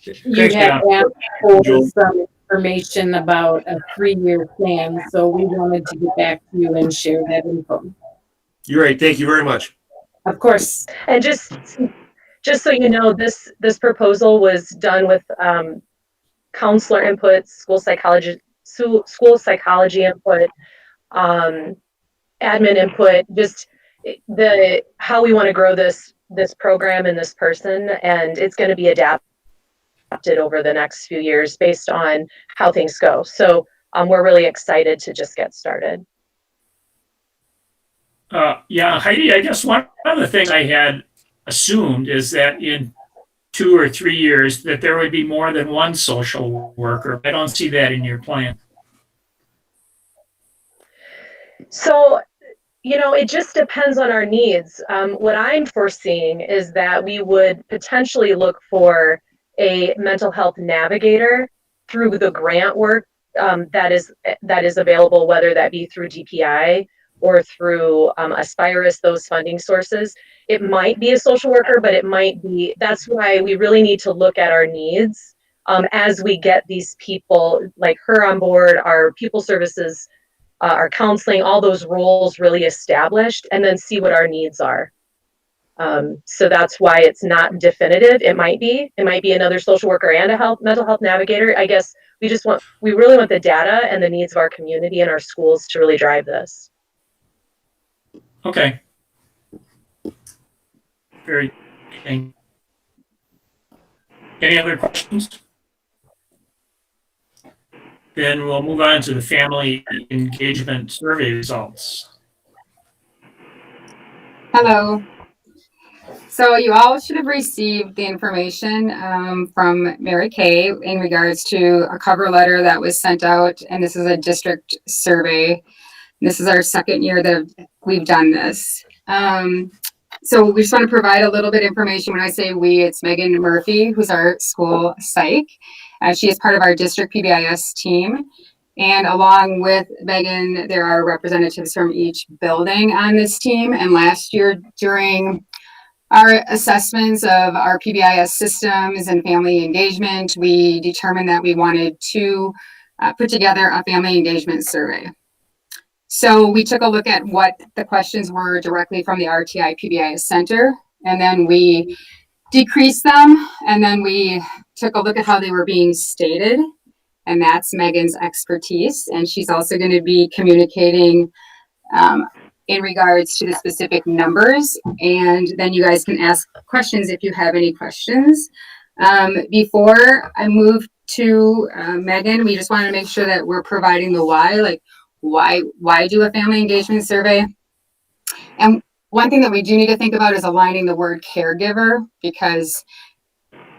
You Thanks, had John. asked for Joel. some information about a 3-year plan, so we wanted to get back to you and share that info. You're right. Thank you very much. Of course. And just so you know, this proposal was done with counselor input, school psychology input, admin input, just how we want to grow this program and this person, and it's going to be adapted over the next few years based on how things go. So we're really excited to just get started. Yeah, Heidi, I guess one of the things I had assumed is that in 2 or 3 years that there would be more than one social worker. I don't see that in your plan. So, you know, it just depends on our needs. What I'm foreseeing is that we would potentially look for a mental health navigator through the grant work that is available, whether that be through DPI or through Aspirus, those funding sources. It might be a social worker, but it might be, that's why we really need to look at our needs as we get these people like her on board, our pupil services, our counseling, all those roles really established, and then see what our needs are. So that's why it's not definitive. It might be another social worker and a mental health navigator. I guess we really want the data and the needs of our community and our schools to really drive this. Okay. Very interesting. Any other questions? Then we'll move on to the family engagement survey results. Hello. So you all should have received the information from Mary Kay in regards to a cover letter that was sent out, and this is a district survey. This is our second year that we've done this. So we just want to provide a little bit of information. When I say we, it's Megan Murphy, who's our school psych. She is part of our district PBIS team. And along with Megan, there are representatives from each building on this team. And last year, during our assessments of our PBIS systems and family engagement, we determined that we wanted to put together a family engagement survey. So we took a look at what the questions were directly from the RTI PBIS Center, and then we decreased them, and then we took a look at how they were being stated, and that's Megan's expertise, and she's also going to be communicating in regards to the specific numbers, and then you guys can ask questions if you have any questions. Before I move to Megan, we just want to make sure that we're providing the why, like why do a family engagement survey? And one thing that we do need to think about is aligning the word caregiver, because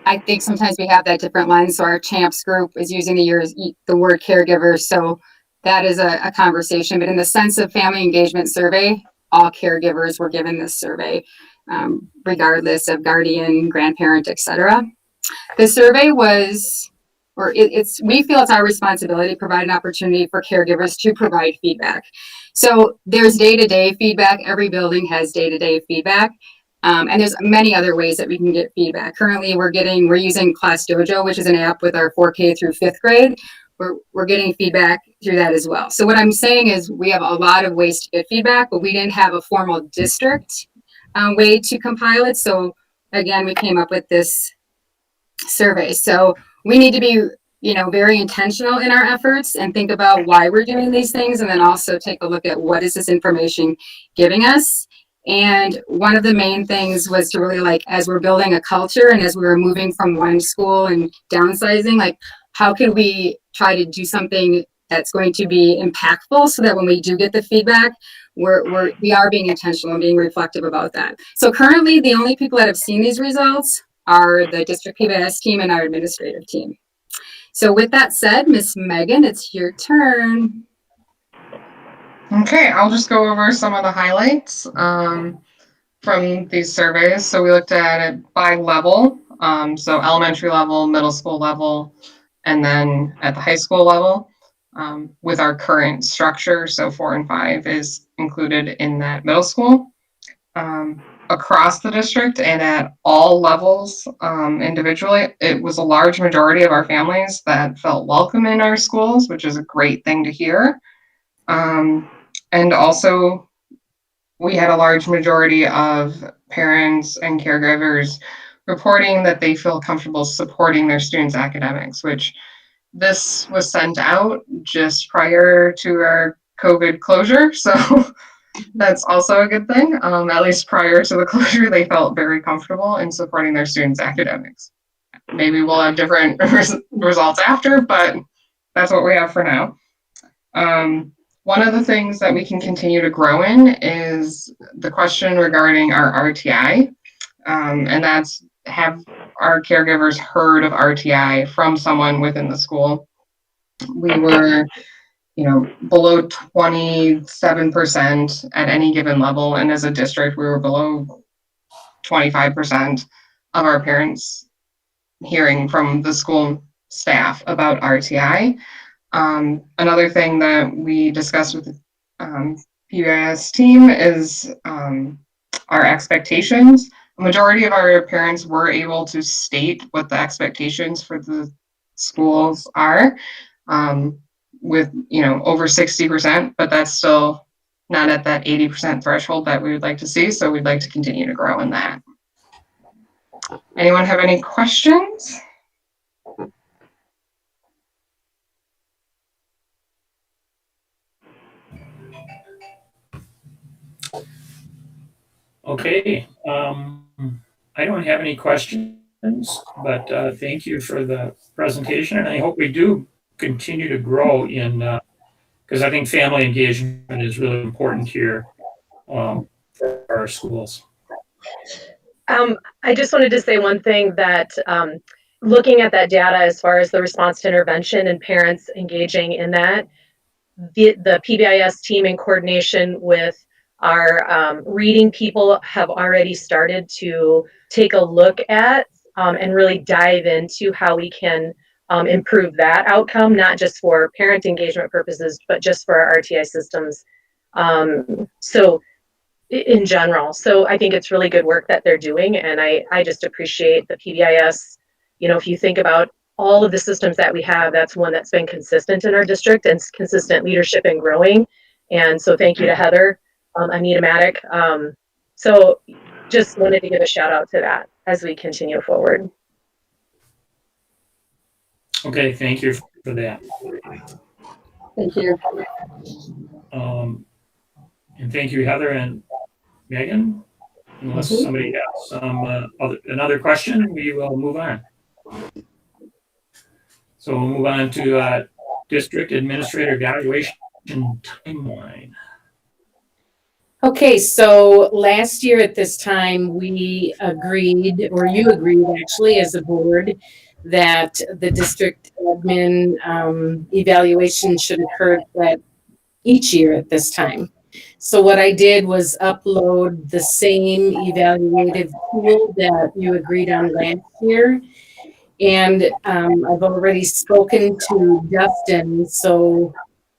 I think sometimes we have that different lens. So our CHAMPS group is using the word caregiver. So that is a conversation, but in the sense of family engagement survey, all caregivers were given this survey, regardless of guardian, grandparent, etc. The survey was, we feel it's our responsibility to provide an opportunity for caregivers to provide feedback. So there's day-to-day feedback. Every building has day-to-day feedback. And there's many other ways that we can get feedback. Currently, we're using Class Dojo, which is an app with our 4K through 5th grade. We're getting feedback through that as well. So what I'm saying is we have a lot of ways to get feedback, but we didn't have a formal district way to compile it. So again, we came up with this survey. So we need to be, very intentional in our efforts and think about why we're doing these things, and then also take a look at what is this information giving us. And one of the main things was to really, as we're building a culture and as we were moving from one school and downsizing, how can we try to do something that's going to be impactful so that when we do get the feedback, we are being intentional and being reflective about that. So currently, the only people that have seen these results are the district PBIS team and our administrative team. So with that said, Miss Megan, it's your turn. Okay, I'll just go over some of the highlights from these surveys. So we looked at it by level, so elementary level, middle school level, and then at the high school level with our current structure. So 4 and 5 is included in that middle school. Across the district and at all levels individually, it was a large majority of our families that felt welcome in our schools, which is a great thing to hear. And also, we had a large majority of parents and caregivers reporting that they feel comfortable supporting their students' academics, which this was sent out just prior to our COVID closure. So that's also a good thing. At least prior to the closure, they felt very comfortable in supporting their students' academics. Maybe we'll have different results after, but that's what we have for now. One of the things that we can continue to grow in is the question regarding our RTI, and that's, have our caregivers heard of RTI from someone within the school? We were, below 27% at any given level, and as a district, we were below 25% of our parents hearing from the school staff about RTI. Another thing that we discussed with the PBIS team is our expectations. A majority of our parents were able to state what the expectations for the schools are, with, you know, over 60%, but that's still not at that 80% threshold that we would like to see. So we'd like to continue to grow in that. Anyone have any questions? Okay, I don't have any questions, but thank you for the presentation, and I hope we do continue to grow in, because I think family engagement is really important here for our schools. I just wanted to say one thing that looking at that data as far as the response to intervention and parents engaging in that, the PBIS team in coordination with our reading people have already started to take a look at and really dive into how we can improve that outcome, not just for parent engagement purposes, but just for our RTI systems. So in general, so I think it's really good work that they're doing, and I just appreciate the PBIS. You know, if you think about all of the systems that we have, that's one that's been consistent in our district and consistent leadership and growing. And so thank you to Heather, Anita Maddock. So just wanted to give a shout out to that as we continue forward. Okay, thank you for that. Thank you. And thank you, Heather and Megan. Unless somebody has another question, we will move on. So we'll move on to district administrator evaluation timeline. Okay, so last year at this time, we agreed, or you agreed actually as a board, that the district admin evaluation should occur each year at this time. So what I did was upload the same evaluative tool that you agreed on last year. And I've already spoken to Dustin, so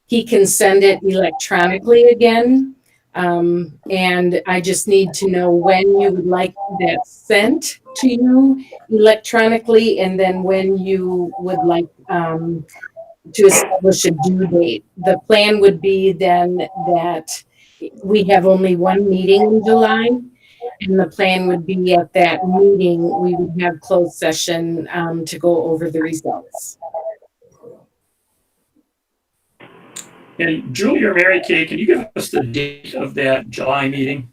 he can send it electronically again. And I just need to know when you would like that sent to you electronically, and then when you would like to establish a due date. The plan would be then that we have only one meeting in July, and the plan would be at that meeting, we would have closed session to go over the results. And Julie or Mary Kay, can you give us the date of that July meeting?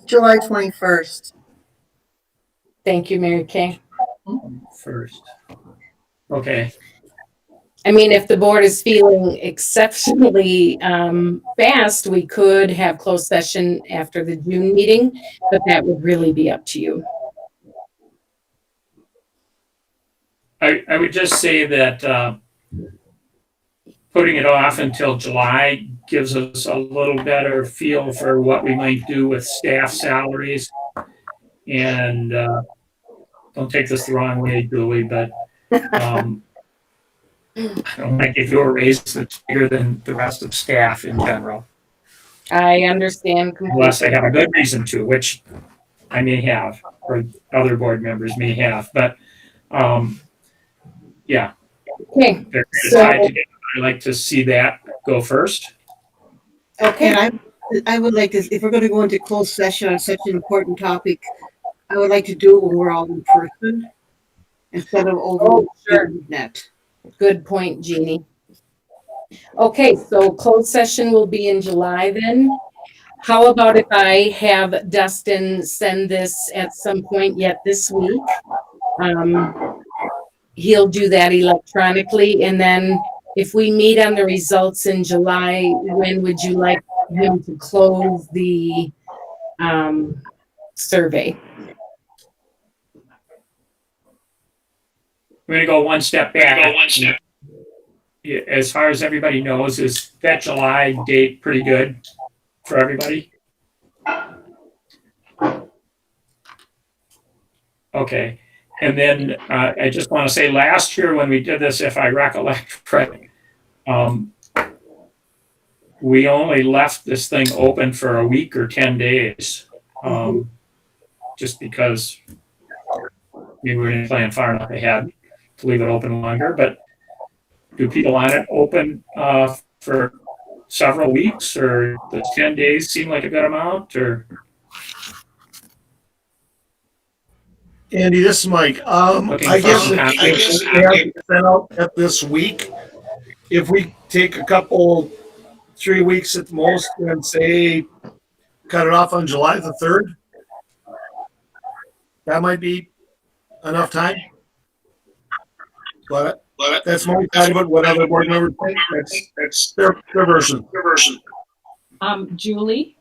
July 21st. Thank you, Mary Kay. First. Okay. I mean, if the board is feeling exceptionally fast, we could have closed session after the June meeting, but that would really be up to you. I would just say that putting it off until July gives us a little better feel for what we might do with staff salaries. And don't take this the wrong way, Julie, but I don't like if you're a raise that's bigger than the rest of staff in general. I understand completely. Unless I have a good reason to, which I may have, or other board members may have, but yeah. Okay. So I'd like to see that go first. Okay, and I would like to, if we're going to go into closed session on such an important topic, I would like to do it when we're all in person instead of over the internet. Good point, Jeannie. Okay, so closed session will be in July then. How about if I have Dustin send this at some point yet this week? He'll do that electronically, and then if we meet on the results in July, when would you like him to close the survey? We're gonna go one step back. As far as everybody knows, is that July date pretty good for everybody? Okay. And then I just want to say last year when we did this, if I recollect right, we only left this thing open for a week or 10 days. Just because we didn't plan far enough ahead to leave it open longer. But do people want it open for several weeks, or does 10 days seem like a good amount, or? Andy, this is Mike. I guess if we have it sent out at this week, if we take a couple, 3 weeks at the most, and say cut it off on July the 3rd, that might be enough time. But that's my thought, but what other board members think, that's their version. Julie,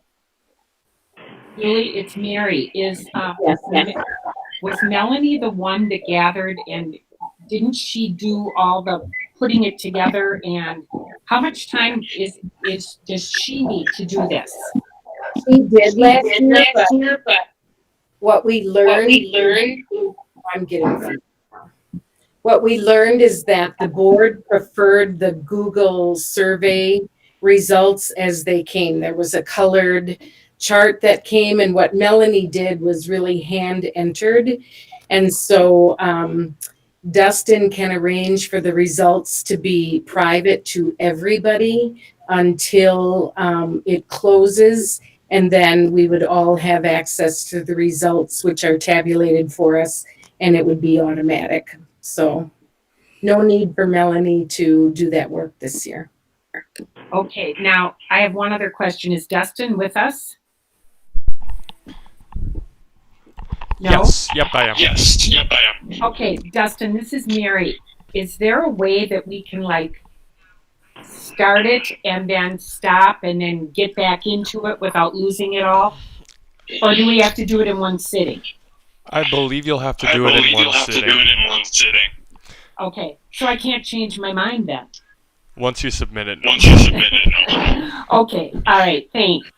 it's Mary. Was Melanie the one that gathered, and didn't she do all the putting it together? And how much time does she need to do this? She did last year, but what we learned, I'm getting what we learned is that the board preferred the Google survey results as they came. There was a colored chart that came, and what Melanie did was really hand entered. And so Dustin can arrange for the results to be private to everybody until it closes. And then we would all have access to the results, which are tabulated for us, and it would be automatic. So no need for Melanie to do that work this year. Okay, now I have one other question. Is Dustin with us? No? Yes, yep, I am. Yes, yep, I am. Okay, Dustin, this is Mary. Is there a way that we can like start it and then stop and then get back into it without losing it all? Or do we have to do it in one sitting? I believe you'll have to do it in one sitting. Okay, so I can't change my mind then. Once you submit it. Okay, all right, thanks.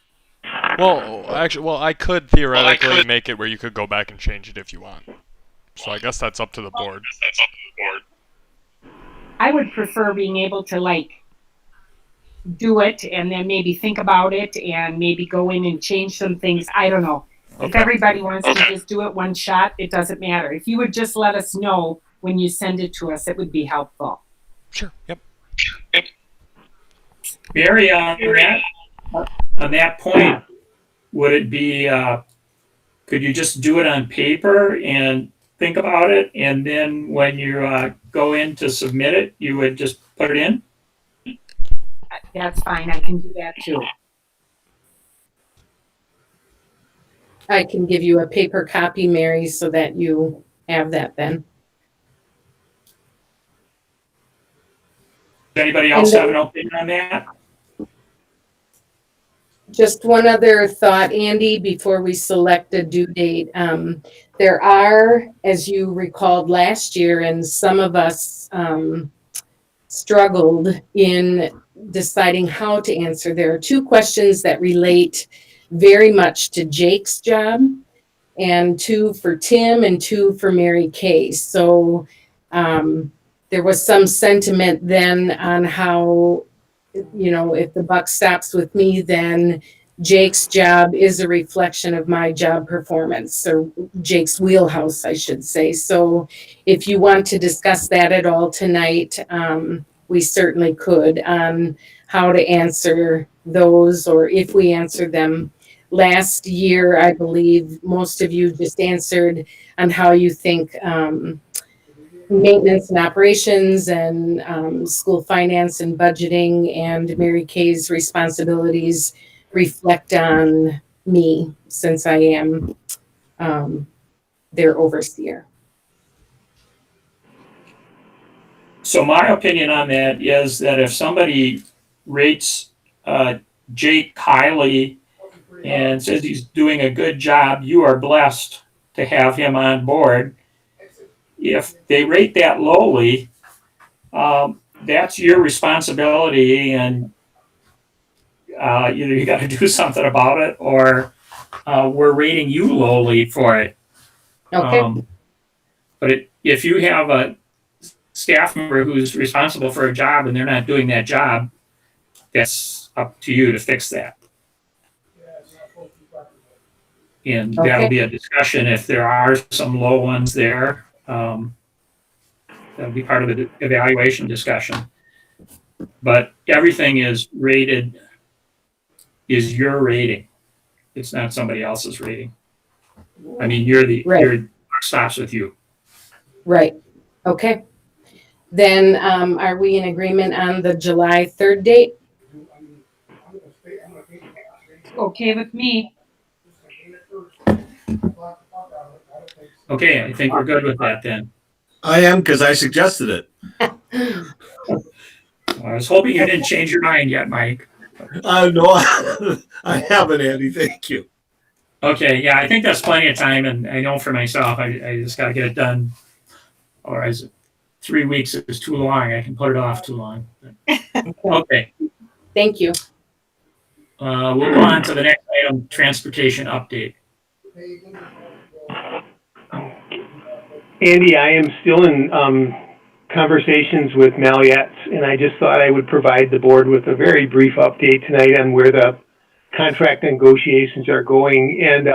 Well, actually, I could theoretically make it where you could go back and change it if you want. So I guess that's up to the board. I would prefer being able to like do it and then maybe think about it and maybe go in and change some things. I don't know. If everybody wants to just do it one shot, it doesn't matter. If you would just let us know when you send it to us, it would be helpful. Sure. Yep. Mary, on that point, would it be, could you just do it on paper and think about it, and then when you go in to submit it, you would just put it in? That's fine. I can do that too. I can give you a paper copy, Mary, so that you have that then. Does anybody else have an opinion on that? Just one other thought, Andy, before we select a due date. There are, as you recalled last year, and some of us struggled in deciding how to answer. There are two questions that relate very much to Jake's job, and two for Tim and two for Mary Kay. So there was some sentiment then on how, you know, if the buck stops with me, then Jake's job is a reflection of my job performance, or Jake's wheelhouse, I should say. So if you want to discuss that at all tonight, we certainly could, on how to answer those, or if we answer them. Last year, I believe most of you just answered on how you think maintenance and operations and school finance and budgeting and Mary Kay's responsibilities reflect on me, since I am their overseer. So my opinion on that is that if somebody rates Jake highly and says he's doing a good job, you are blessed to have him on board. If they rate that lowly, that's your responsibility, and either you got to do something about it, or we're rating you lowly for it. Okay. But if you have a staff member who's responsible for a job and they're not doing that job, that's up to you to fix that. And that'll Okay. be a discussion if there are some low ones there. That'll be part of the evaluation discussion. But everything is rated, is your rating. It's not somebody else's rating. I mean, Right. stops with you. Right. Okay. Then, are we in agreement on the July 3rd date? Okay with me. Okay, I think we're good with that then. I am because I suggested it. I was hoping you didn't change your mind yet, Mike. No, I haven't, Andy. Thank you. Okay, yeah, I think that's plenty of time, and I know for myself, I just gotta get it done. Or is it 3 weeks is too long? I can put it off too long. Okay, Thank you. we'll go on to the next item, transportation update. Andy, I am still in conversations with Maliette, and I just thought I would provide the board with a very brief update tonight on where the contract negotiations are going. And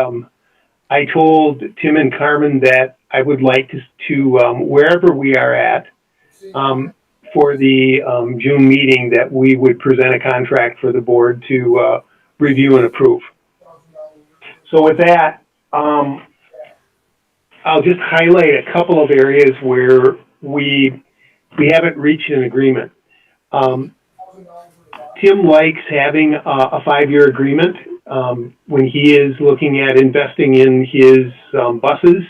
I told Tim and Carmen that I would like to wherever we are at, for the June meeting, that we would present a contract for the board to review and approve. So with that, I'll just highlight a couple of areas where we haven't reached an agreement. Tim likes having a 5-year agreement when he is looking at investing in his buses.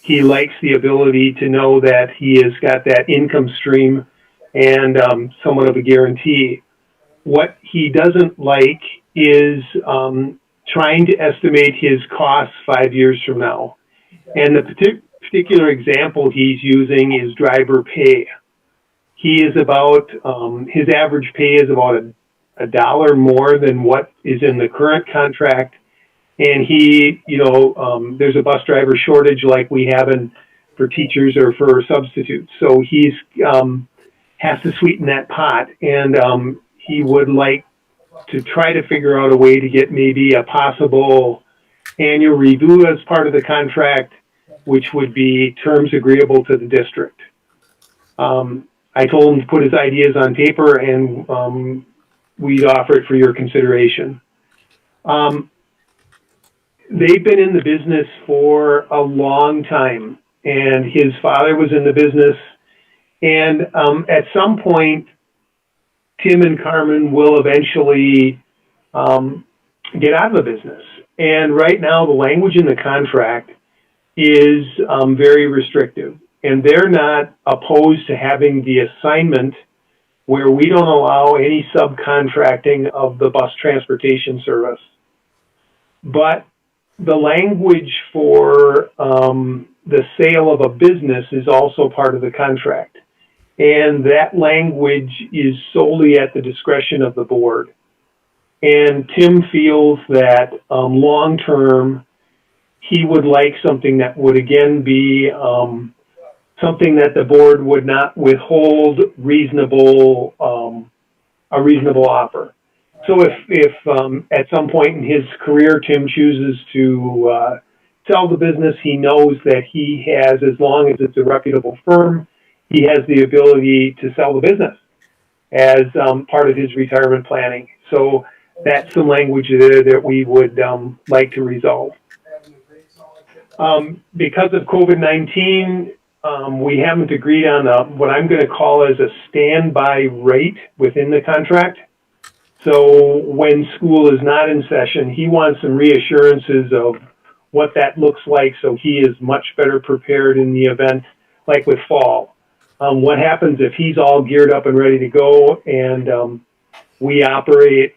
He likes the ability to know that he has got that income stream and somewhat of a guarantee. What he doesn't like is trying to estimate his costs 5 years from now. And the particular example he's using is driver pay. He is about, his average pay is about a dollar more than what is in the current contract. And he, there's a bus driver shortage like we have for teachers or for substitutes. So he's, has to sweeten that pot. And he would like to try to figure out a way to get maybe a possible annual review as part of the contract, which would be terms agreeable to the district. I told him to put his ideas on paper and we'd offer it for your consideration. They've been in the business for a long time, and his father was in the business. And at some point, Tim and Carmen will eventually get out of the business. And right now, the language in the contract is very restrictive. And they're not opposed to having the assignment where we don't allow any subcontracting of the bus transportation service. But the language for the sale of a business is also part of the contract. And that language is solely at the discretion of the board. And Tim feels that long-term, he would like something that would again be something that the board would not withhold a reasonable offer. So if at some point in his career, Tim chooses to sell the business, he knows that he has, as long as it's a reputable firm, he has the ability to sell the business as part of his retirement planning. So that's some language there that we would like to resolve. Because of COVID-19, we haven't agreed on what I'm going to call as a standby rate within the contract. So when school is not in session, he wants some reassurances of what that looks like so he is much better prepared in the event, like with fall. What happens if he's all geared up and ready to go and we operate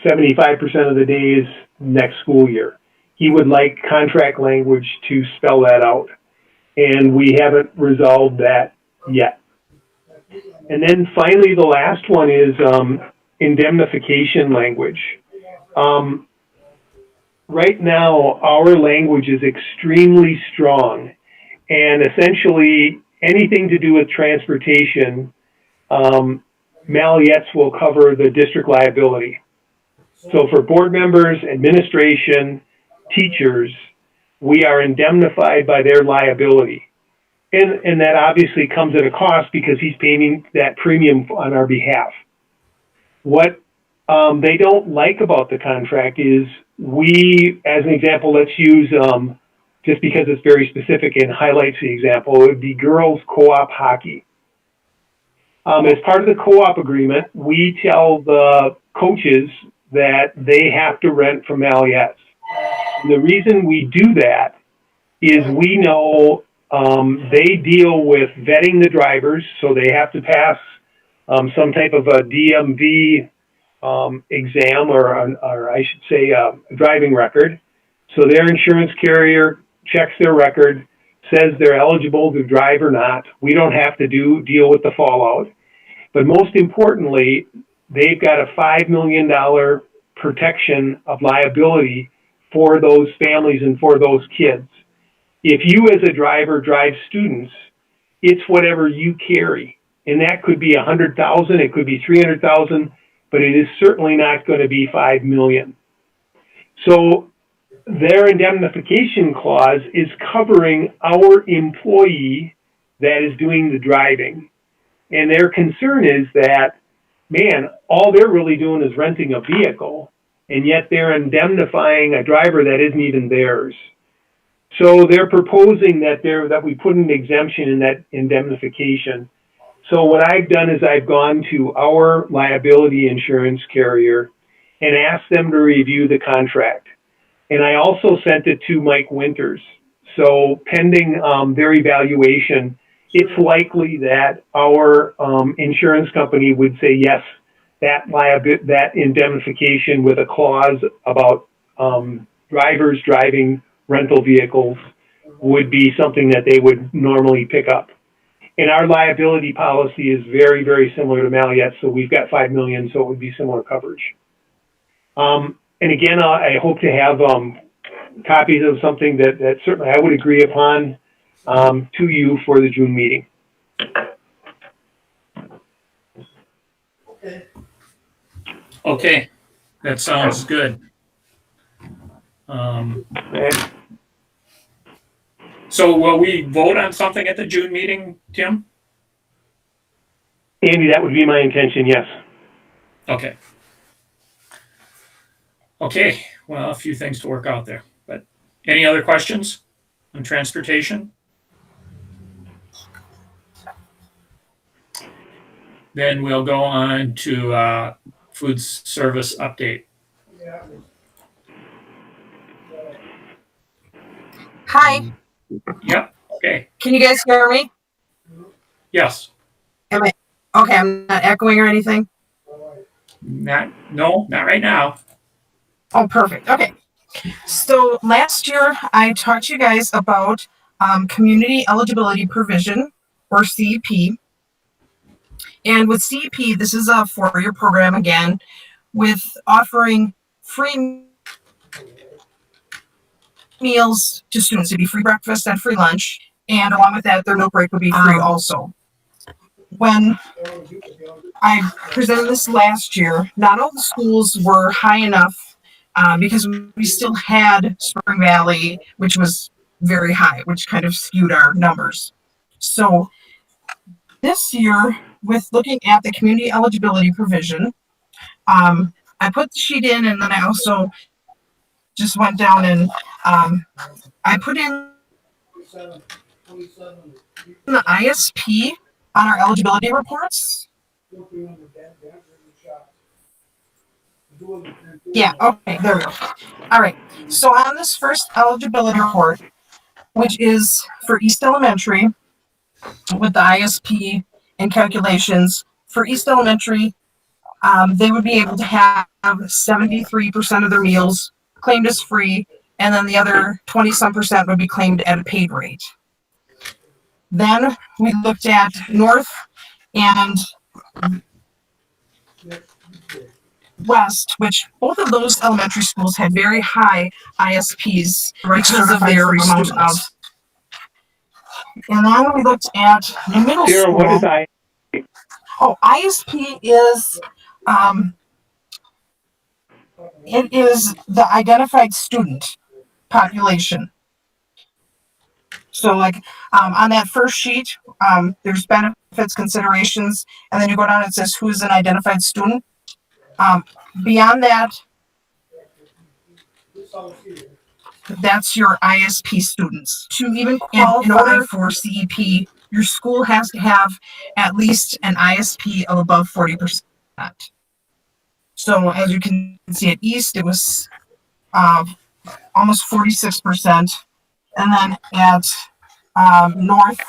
75% of the days next school year? He would like contract language to spell that out. And we haven't resolved that yet. And then finally, the last one is indemnification language. Right now, our language is extremely strong. And essentially, anything to do with transportation, Mallettes will cover the district liability. So for board members, administration, teachers, we are indemnified by their liability. And that obviously comes at a cost because he's paying that premium on our behalf. What they don't like about the contract is we, as an example, let's use, just because it's very specific and highlights the example, it would be girls co-op hockey. As part of the co-op agreement, we tell the coaches that they have to rent from Mallettes. The reason we do that is we know they deal with vetting the drivers, so they have to pass some type of a DMV exam, or I should say a driving record. So their insurance carrier checks their record, says they're eligible to drive or not. We don't have to deal with the fallout. But most importantly, they've got a $5 million protection of liability for those families and for those kids. If you as a driver drive students, it's whatever you carry. And that could be 100,000, it could be 300,000, but it is certainly not going to be 5 million. So their indemnification clause is covering our employee that is doing the driving. And their concern is that, man, all they're really doing is renting a vehicle, and yet they're indemnifying a driver that isn't even theirs. So they're proposing that we put an exemption in that indemnification. So what I've done is I've gone to our liability insurance carrier and asked them to review the contract. And I also sent it to Mike Winters. So pending their evaluation, it's likely that our insurance company would say yes, that indemnification with a clause about drivers driving rental vehicles would be something that they would normally pick up. And our liability policy is very, very similar to Mallettes, so we've got 5 million, so it would be similar coverage. And again, I hope to have copies of something that certainly I would agree upon to you for the June meeting. Okay, that sounds good. So will we vote on something at the June meeting, Tim? Andy, that would be my intention, yes. Okay. Okay, well, a few things to work out there, but any other questions on transportation? Then we'll go on to food service update. Hi. Yep, okay, Can you guys hear me? yes, Am I okay? I'm not echoing or anything. not right now. Oh, perfect. Okay. So last year I talked to you guys about community eligibility provision, or CEP. And with CEP, this is a 4-year program again, with offering free meals to students. It'd be free breakfast and free lunch, and along with that, their milk break would be free also. When I presented this last year, not all the schools were high enough because we still had Spring Valley, which was very high, which kind of skewed our numbers. So this year, with looking at the community eligibility provision, I put the sheet in, and then I also just went down and I put in the ISP on our eligibility reports. Yeah, okay, there we go. All right, so on this first eligibility report, which is for East Elementary, with the ISP and calculations, for East Elementary, they would be able to have 73% of their meals claimed as free, and then the other 20-some% would be claimed at a paid rate. Then we looked at North and West, which both of those elementary schools had very high ISPs because of their amount of And then we looked at the middle Sarah, school. what is I? Oh, ISP is, it is the identified student population. So like, on that first sheet, there's benefits, considerations, and then you go down, it says who's an identified student. Beyond that, that's your ISP students. To even qualify for CEP, your school has to have at least an ISP of above 40%. So as you can see at East, it was almost 46%. And then at North,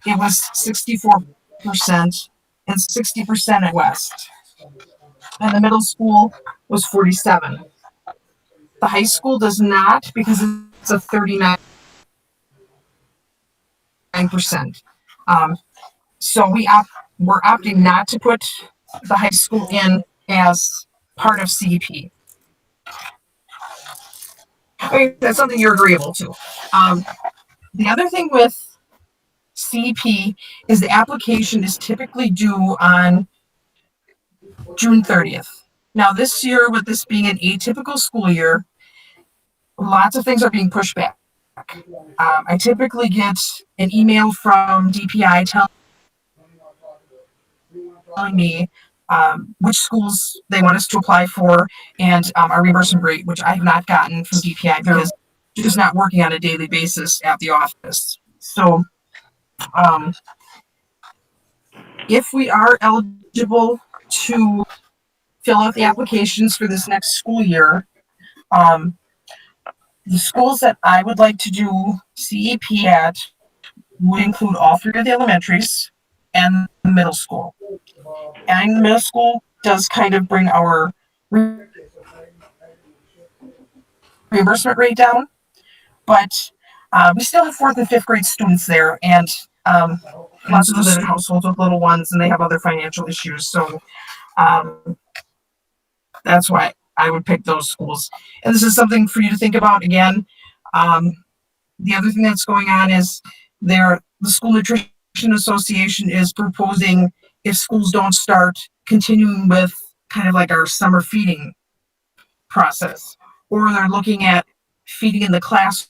it was 64% and 60% at West. And the middle school was 47%. The high school does not, because it's a 39%. So we're opting not to put the high school in as part of CEP. I mean, that's something you're agreeable to. The other thing with CEP is the application is typically due on June 30th. Now this year, with this being an atypical school year, lots of things are being pushed back. I typically get an email from DPI telling me which schools they want us to apply for and our reimbursement rate, which I have not gotten from DPI because they're just not working on a daily basis at the office. So if we are eligible to fill out the applications for this next school year, the schools that I would like to do CEP at would include all three of the elementaries and the middle school. And the middle school does kind of bring our reimbursement rate down, but we still have 4th and 5th grade students there, and lots of those households with little ones, and they have other financial issues. So that's why I would pick those schools. And this is something for you to think about again. The other thing that's going on is the School Nutrition Association is proposing, if schools don't start, continuing with kind of like our summer feeding process, or they're looking at feeding in the classroom,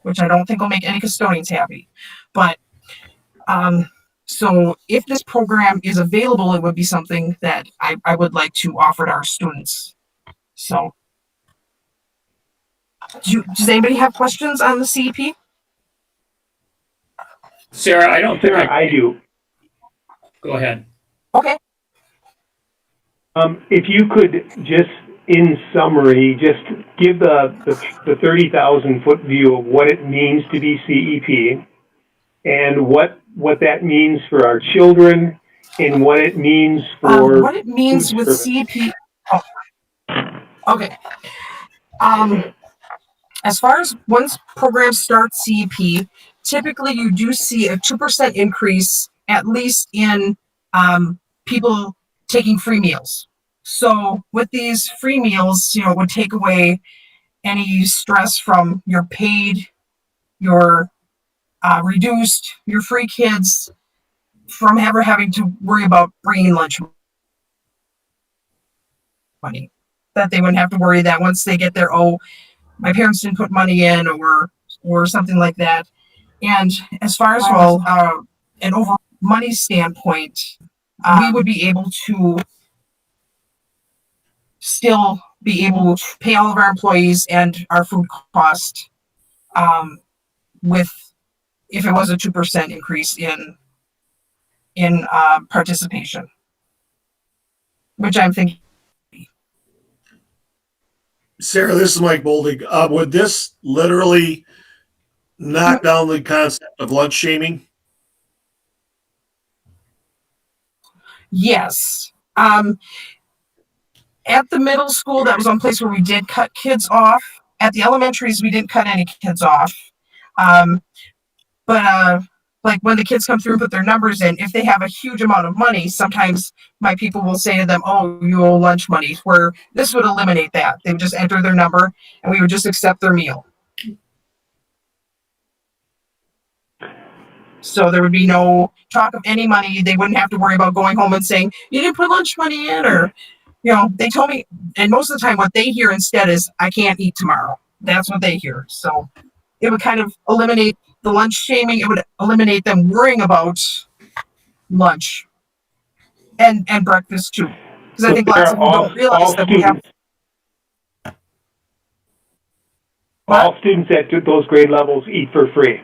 which I don't think will make any custodians happy. But so if this program is available, it would be something that I would like to offer to our students. So does anybody have questions on the CEP? Sarah, I don't think I do. Go ahead. Okay. If you could just, in summary, just give the 30,000 foot view of what it means to be CEP and what that means for our children and what it means for what it means with CEP. Oh. Okay. As far as once programs start CEP, typically you do see a 2% increase, at least in people taking free meals. So with these free meals, it would take away any stress from your paid, your reduced, your free kids from ever having to worry about bringing lunch money. That they wouldn't have to worry that once they get there, oh, my parents didn't put money in, or something like that. And as far as an overall money standpoint, we would be able to still be able to pay all of our employees and our food cost if it was a 2% increase in participation, which I'm thinking. Sarah, this is Mike Boldig. Would this literally knock down the concept of lunch shaming? Yes. At the middle school, that was one place where we did cut kids off. At the elementaries, we didn't cut any kids off. But like when the kids come through and put their numbers in, if they have a huge amount of money, sometimes my people will say to them, oh, you owe lunch money, where this would eliminate that. They would just enter their number and we would just accept their meal. So there would be no talk of any money. They wouldn't have to worry about going home and saying, you didn't put lunch money in, or, they told me, and most of the time what they hear instead is, I can't eat tomorrow. That's what they hear. So it would kind of eliminate the lunch shaming. It would eliminate them worrying about lunch and breakfast too. Because I think lots of people don't realize that we have. All students at those grade levels eat for free.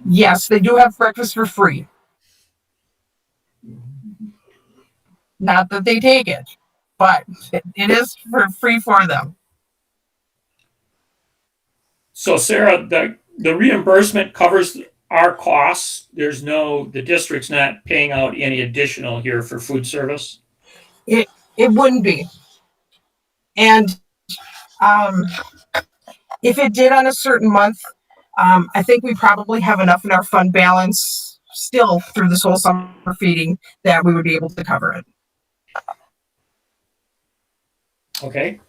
Yes, they do have breakfast for free. Not that they take it, but it is for free for them. So Sarah, the reimbursement covers our costs. The district's not paying out any additional here for food service. It wouldn't be. And if it did on a certain month, I think we probably have enough in our fund balance still through this whole summer feeding that we would be able to cover it. Okay.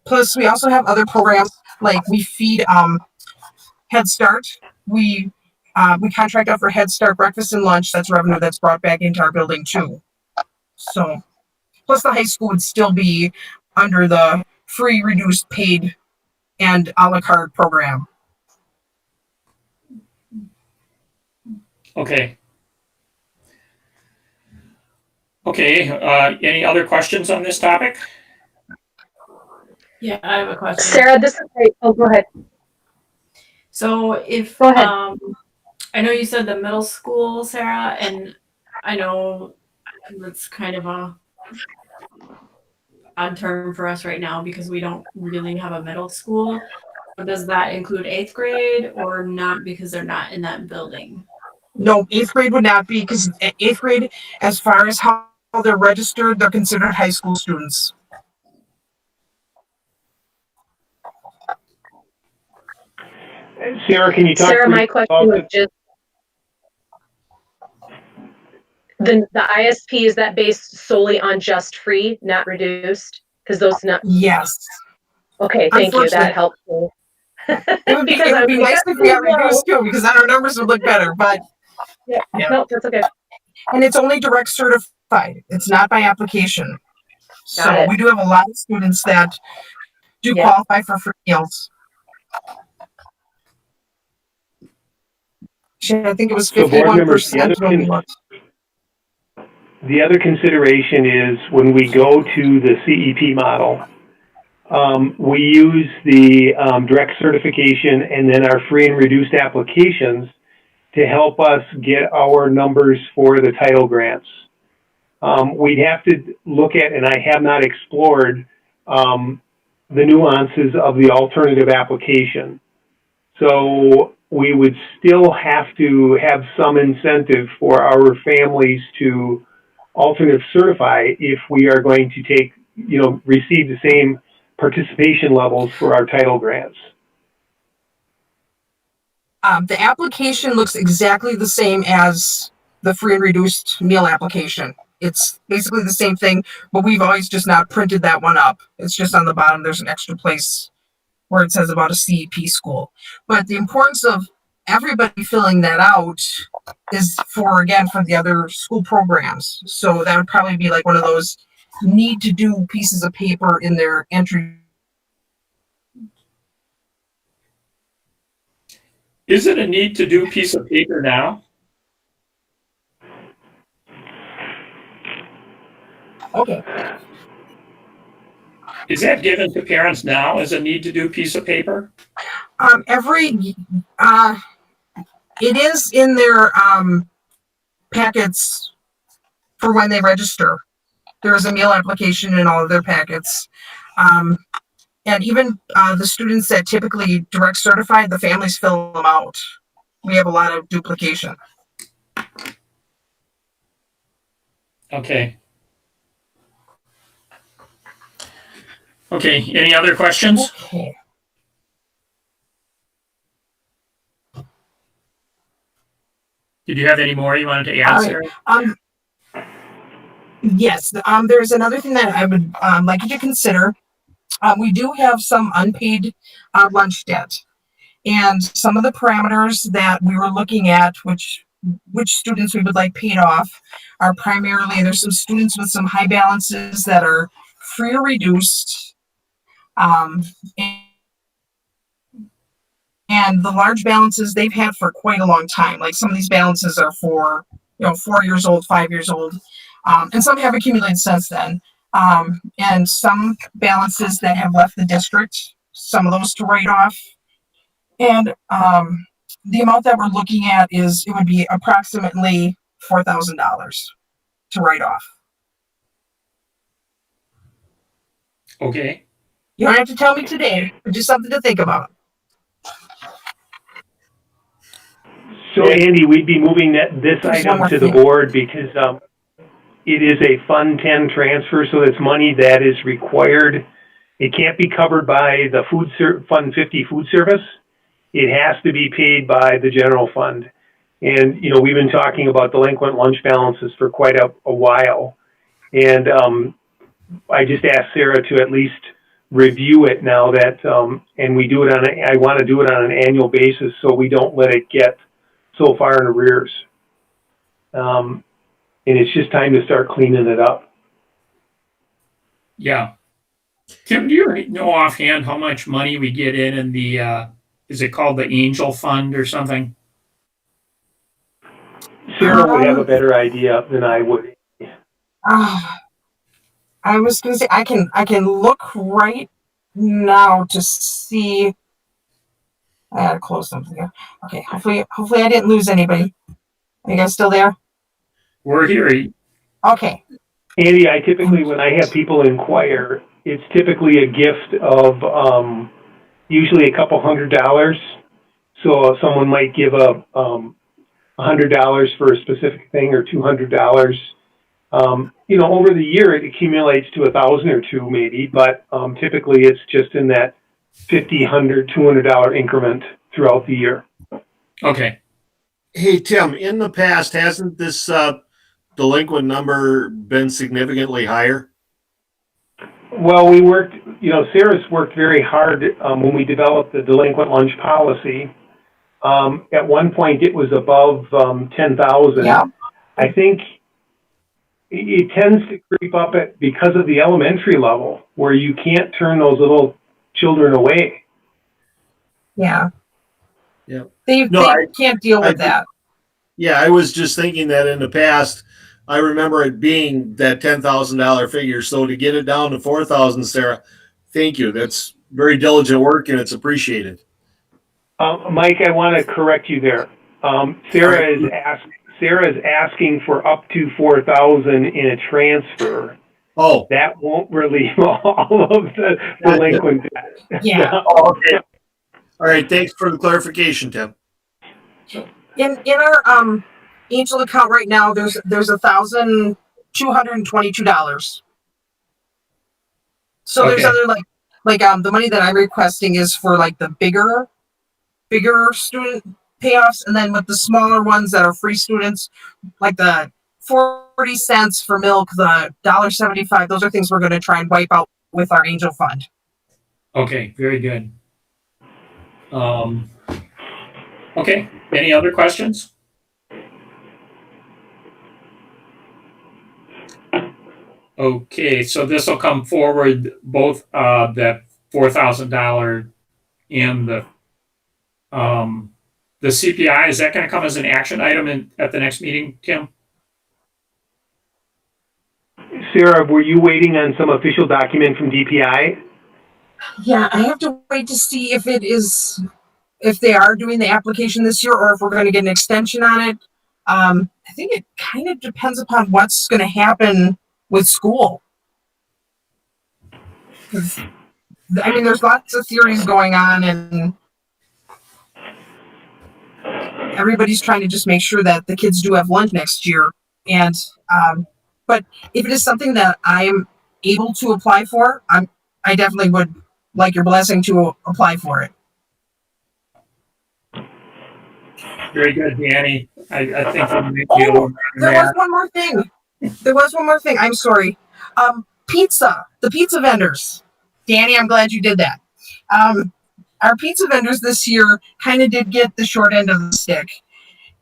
Plus, we also have other programs like we feed Head Start. We contract out for Head Start breakfast and lunch. That's revenue that's brought back into our building too. So, plus the high school would still be under the free, reduced, paid, and a la carte program. Okay. Okay, any other questions on this topic? Yeah, I have a question. Sarah, this is great. Oh, go ahead. So if, Go ahead. I know you said the middle school, Sarah, and I know that's kind of a odd term for us right now because we don't really have a middle school. But does that include 8th grade or not because they're not in that building? No, 8th grade would not be, because 8th grade, as far as how they're registered, they're considered high school students. Sarah, can you talk? Sarah, my question was just the ISP, is that based solely on just free, not reduced? Because those not. Yes. Okay, thank you. That helps me. It would be nice if we got reduced too, because then our numbers would look better. But yeah, no, that's okay. And it's only direct certified. It's not by application. Got So it. we do have a lot of students that do qualify for free meals. I think it was So board members, 51%. the other consideration is when we go to the CEP model, we use the direct certification and then our free and reduced applications to help us get our numbers for the title grants. We'd have to look at, and I have not explored, the nuances of the alternative application. So we would still have to have some incentive for our families to alternative certify if we are going to take, receive the same participation levels for our title grants. The application looks exactly the same as the free and reduced meal application. It's basically the same thing, but we've always just not printed that one up. It's just on the bottom. There's an extra place where it says about a CEP school. But the importance of everybody filling that out is for the other school programs. So that would probably be like one of those need to do pieces of paper in their entry. Is it a need to do piece of paper now? Okay. Is that given to parents now as a need to do piece of paper? It is in their packets for when they register. There is a meal application in all of their packets. And even the students that typically direct certified, the families fill them out. We have a lot of duplication. Okay. Okay, any other questions? Okay. Did you have any more you wanted to add, Sarah? Yes, there's another thing that I would like you to consider. We do have some unpaid lunch debt. And some of the parameters that we were looking at, which students we would like paid off, are primarily, there's some students with some high balances that are free or reduced. And the large balances they've had for quite a long time. Like some of these balances are for, 4 years old, 5 years old. And some have accumulated since then. And some balances that have left the district, some of those to write off. And the amount that we're looking at it would be approximately $4,000 to write off. Okay. You don't have to tell me today, but just something to think about. So Andy, we'd be moving this There's one item more to the thing. board because it is a Fund 10 transfer, so it's money that is required. It can't be covered by the Fund 50 food service. It has to be paid by the general fund. And, we've been talking about delinquent lunch balances for quite a while. And I just asked Sarah to at least review it now that, and we do it I want to do it on an annual basis so we don't let it get so far in arrears. And it's just time to start cleaning it up. Yeah. Tim, do you know offhand how much money we get in the, is it called the Angel Fund or something? Sarah would have a better idea than I would. I was going to say, I can look right now to see. I gotta close something here. Okay, hopefully I didn't lose anybody. Are you guys still there? We're here. Okay. Andy, I typically, when I have people inquire, it's typically a gift of usually a couple $100. So someone might give $100 for a specific thing or $200. Over the year it accumulates to 1,000 or two maybe, but typically it's just in that $50, $100, $200 increment throughout the year. Okay. Hey, Tim, in the past, hasn't this delinquent number been significantly higher? Well, we worked, Sarah's worked very hard when we developed the delinquent lunch policy. At one point it was above 10,000. Yeah. I think it tends to creep up because of the elementary level where you can't turn those little children away. Yeah. Yeah. They can't deal with that. Yeah, I was just thinking that in the past, I remember it being that $10,000 figure. So to get it down to 4,000, Sarah, thank you. That's very diligent work and it's appreciated. Mike, I want to correct you there. Sarah is asking for up to 4,000 in a transfer. Oh, that won't relieve all of the delinquent debt. Yeah. Oh, okay. All right. Thanks for the clarification, Tim. In our Angel account right now, there's $1,222. So there's Okay. other like the money that I'm requesting is for like the bigger student payoffs, and then with the smaller ones that are free students, like the 40 cents for milk, the $1.75, those are things we're going to try and wipe out with our Angel Fund. Okay, very good. Okay, any other questions? Okay, so this will come forward, both the $4,000 and the CPI. Is that going to come as an action item at the next meeting, Tim? Sarah, were you waiting on some official document from DPI? Yeah, I have to wait to see if they are doing the application this year or if we're going to get an extension on it. I think it kind of depends upon what's going to happen with school. I mean, there's lots of theories going on, and everybody's trying to just make sure that the kids do have lunch next year. And but if it is something that I am able to apply for, I definitely would like your blessing to apply for it. Very good, Danny. I think we may be able to do There was that. one more thing. There was one more thing. I'm sorry. Pizza. The pizza vendors. Danny, I'm glad you did that. our pizza vendors this year kind of did get the short end of the stick.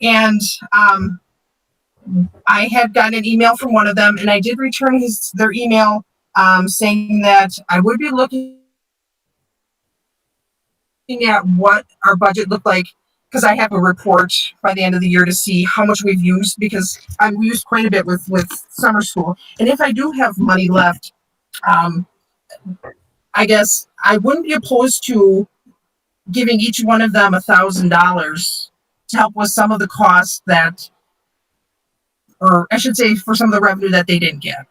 And I had gotten an email from one of them, and I did return their email saying that I would be looking at what our budget looked like, because I have a report by the end of the year to see how much we've used, because we used quite a bit with summer school. And if I do have money left, I guess I wouldn't be opposed to giving each one of them $1,000 to help with some of the costs that, or I should say, for some of the revenue that they didn't get.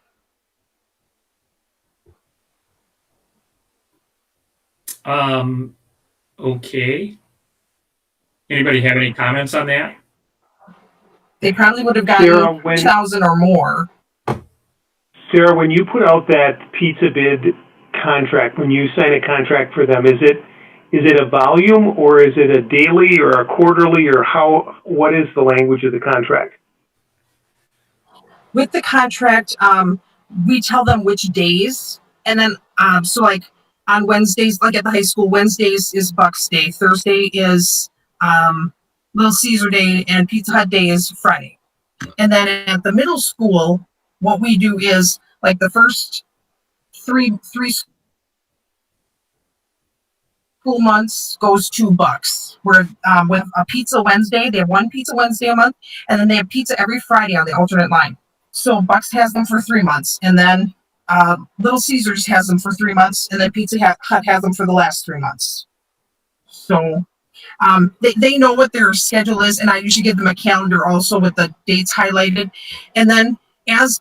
Okay. Anybody have any comments on that? They probably would have gotten Sarah, 1,000 or more. Sarah, when you put out that pizza bid contract, when you sign a contract for them, is it a volume, or is it a daily or a quarterly, or what is the language of the contract? With the contract, we tell them which days, and then so like on Wednesdays, like at the high school, Wednesdays is Bucks Day, Thursday is Little Caesar Day, and Pizza Hut Day is Friday. And then at the middle school, what we do is like the first three school months goes $2. Where with a Pizza Wednesday, they have one Pizza Wednesday a month, and then they have pizza every Friday on the alternate line. So Bucks has them for 3 months, and then Little Caesars has them for 3 months, and then Pizza Hut has them for the last 3 months. So they know what their schedule is, and I usually give them a calendar also with the dates highlighted. And then as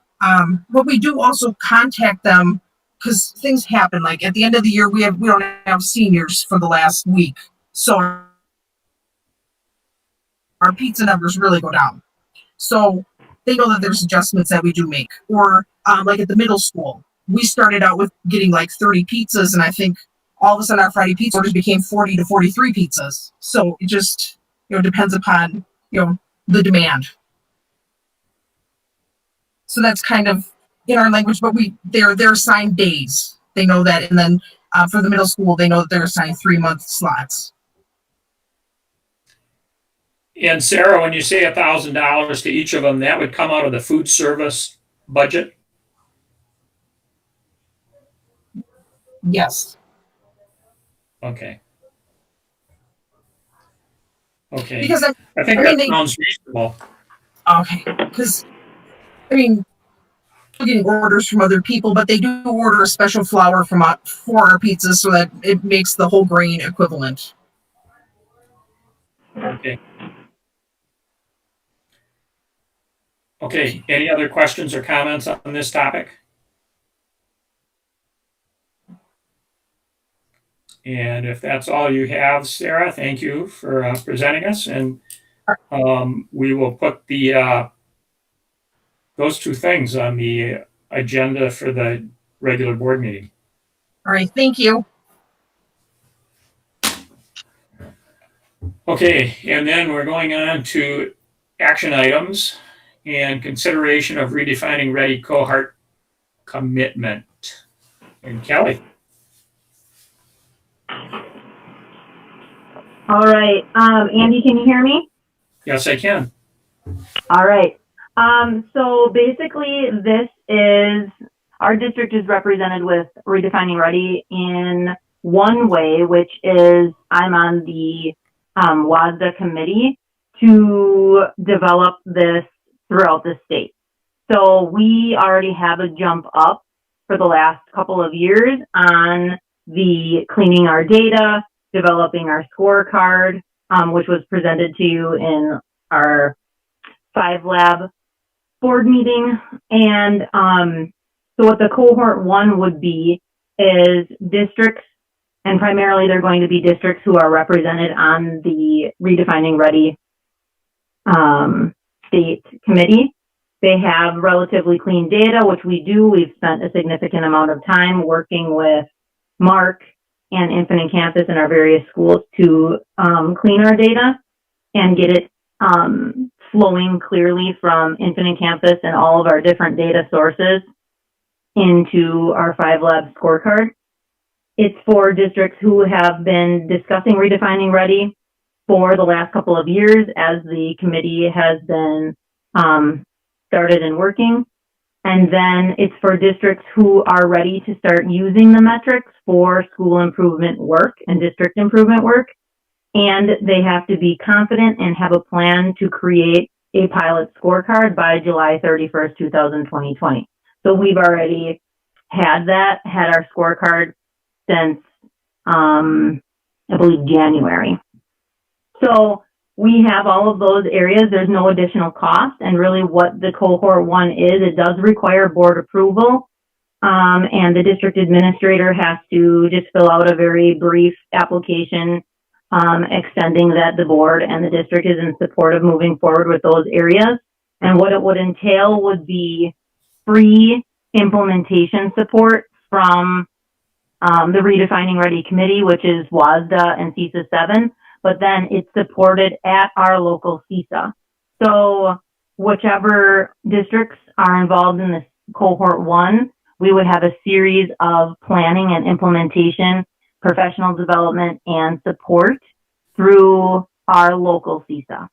what we do also contact them, because things happen. Like at the end of the year, we don't have seniors for the last week, so our pizza numbers really go down. So they know that there's adjustments that we do make. Or like at the middle school, we started out with getting like 30 pizzas, and I think all of a sudden our Friday pizza orders became 40 to 43 pizzas. So it just depends upon the demand. So that's kind of in our language, but they're assigned days. They know that, and then for the middle school, they know that they're assigned 3-month slots. And Sarah, when you say $1,000 to each of them, that would come out of the food service budget? Yes. Okay. Okay. Because I think that sounds reasonable. Okay, because we're getting orders from other people, but they do order a special flour for our pizzas so that it makes the whole grain equivalent. Okay. Okay, any other questions or comments on this topic? And if that's all you have, Sarah, thank you for presenting us, and we will put those two things on the agenda for the regular board meeting. All right, thank you. Okay, and then we're going on to action items and consideration of redefining Ready cohort commitment. And Kelly. All right. Andy, can you hear me? Yes, I can. All right. So basically, our district is represented with Redefining Ready in one way, which is I'm on the WASDA committee to develop this throughout the state. So we already have a jump up for the last couple of years on the cleaning our data, developing our scorecard, which was presented to you in our 5 lab board meeting. And so what the cohort 1 would be is districts, and primarily they're going to be districts who are represented on the Redefining Ready state committee. They have relatively clean data, which we do. We've spent a significant amount of time working with Mark and Infinite Campus in our various schools to clean our data and get it flowing clearly from Infinite Campus and all of our different data sources into our 5 lab scorecard. it's for districts who have been discussing redefining ready for the last couple of years as the committee has been started and working. And then it's for districts who are ready to start using the metrics for school improvement work and district improvement work. And they have to be confident and have a plan to create a pilot scorecard by July 31st, 2020. So we've already had our scorecard since, I believe, January. So we have all of those areas. There's no additional cost. And really what the cohort 1 is, it does require board approval. And the district administrator has to just fill out a very brief application extending that the board and the district is in support of moving forward with those areas. And what it would entail would be free implementation support from the Redefining Ready Committee, which is WASDA and CISA 7, but then it's supported at our local CISA. So whichever districts are involved in this cohort 1, we would have a series of planning and implementation, professional development, and support through our local CISA.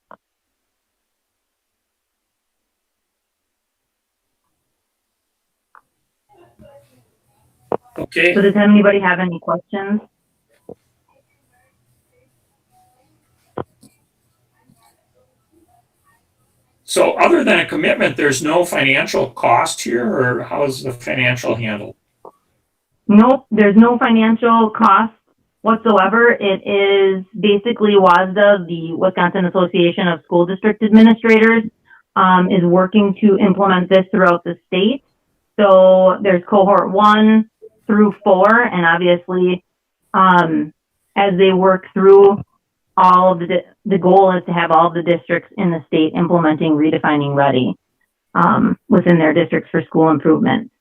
Okay. So does anybody have any questions? So other than a commitment, there's no financial cost here, or how's the financial handled? Nope, there's no financial cost whatsoever. It is basically WASDA, the Wisconsin Association of School District Administrators, is working to implement this throughout the state. So there's cohort 1 through 4, and obviously, as they work through all of the goal is to have all the districts in the state implementing Redefining Ready within their districts for school improvement.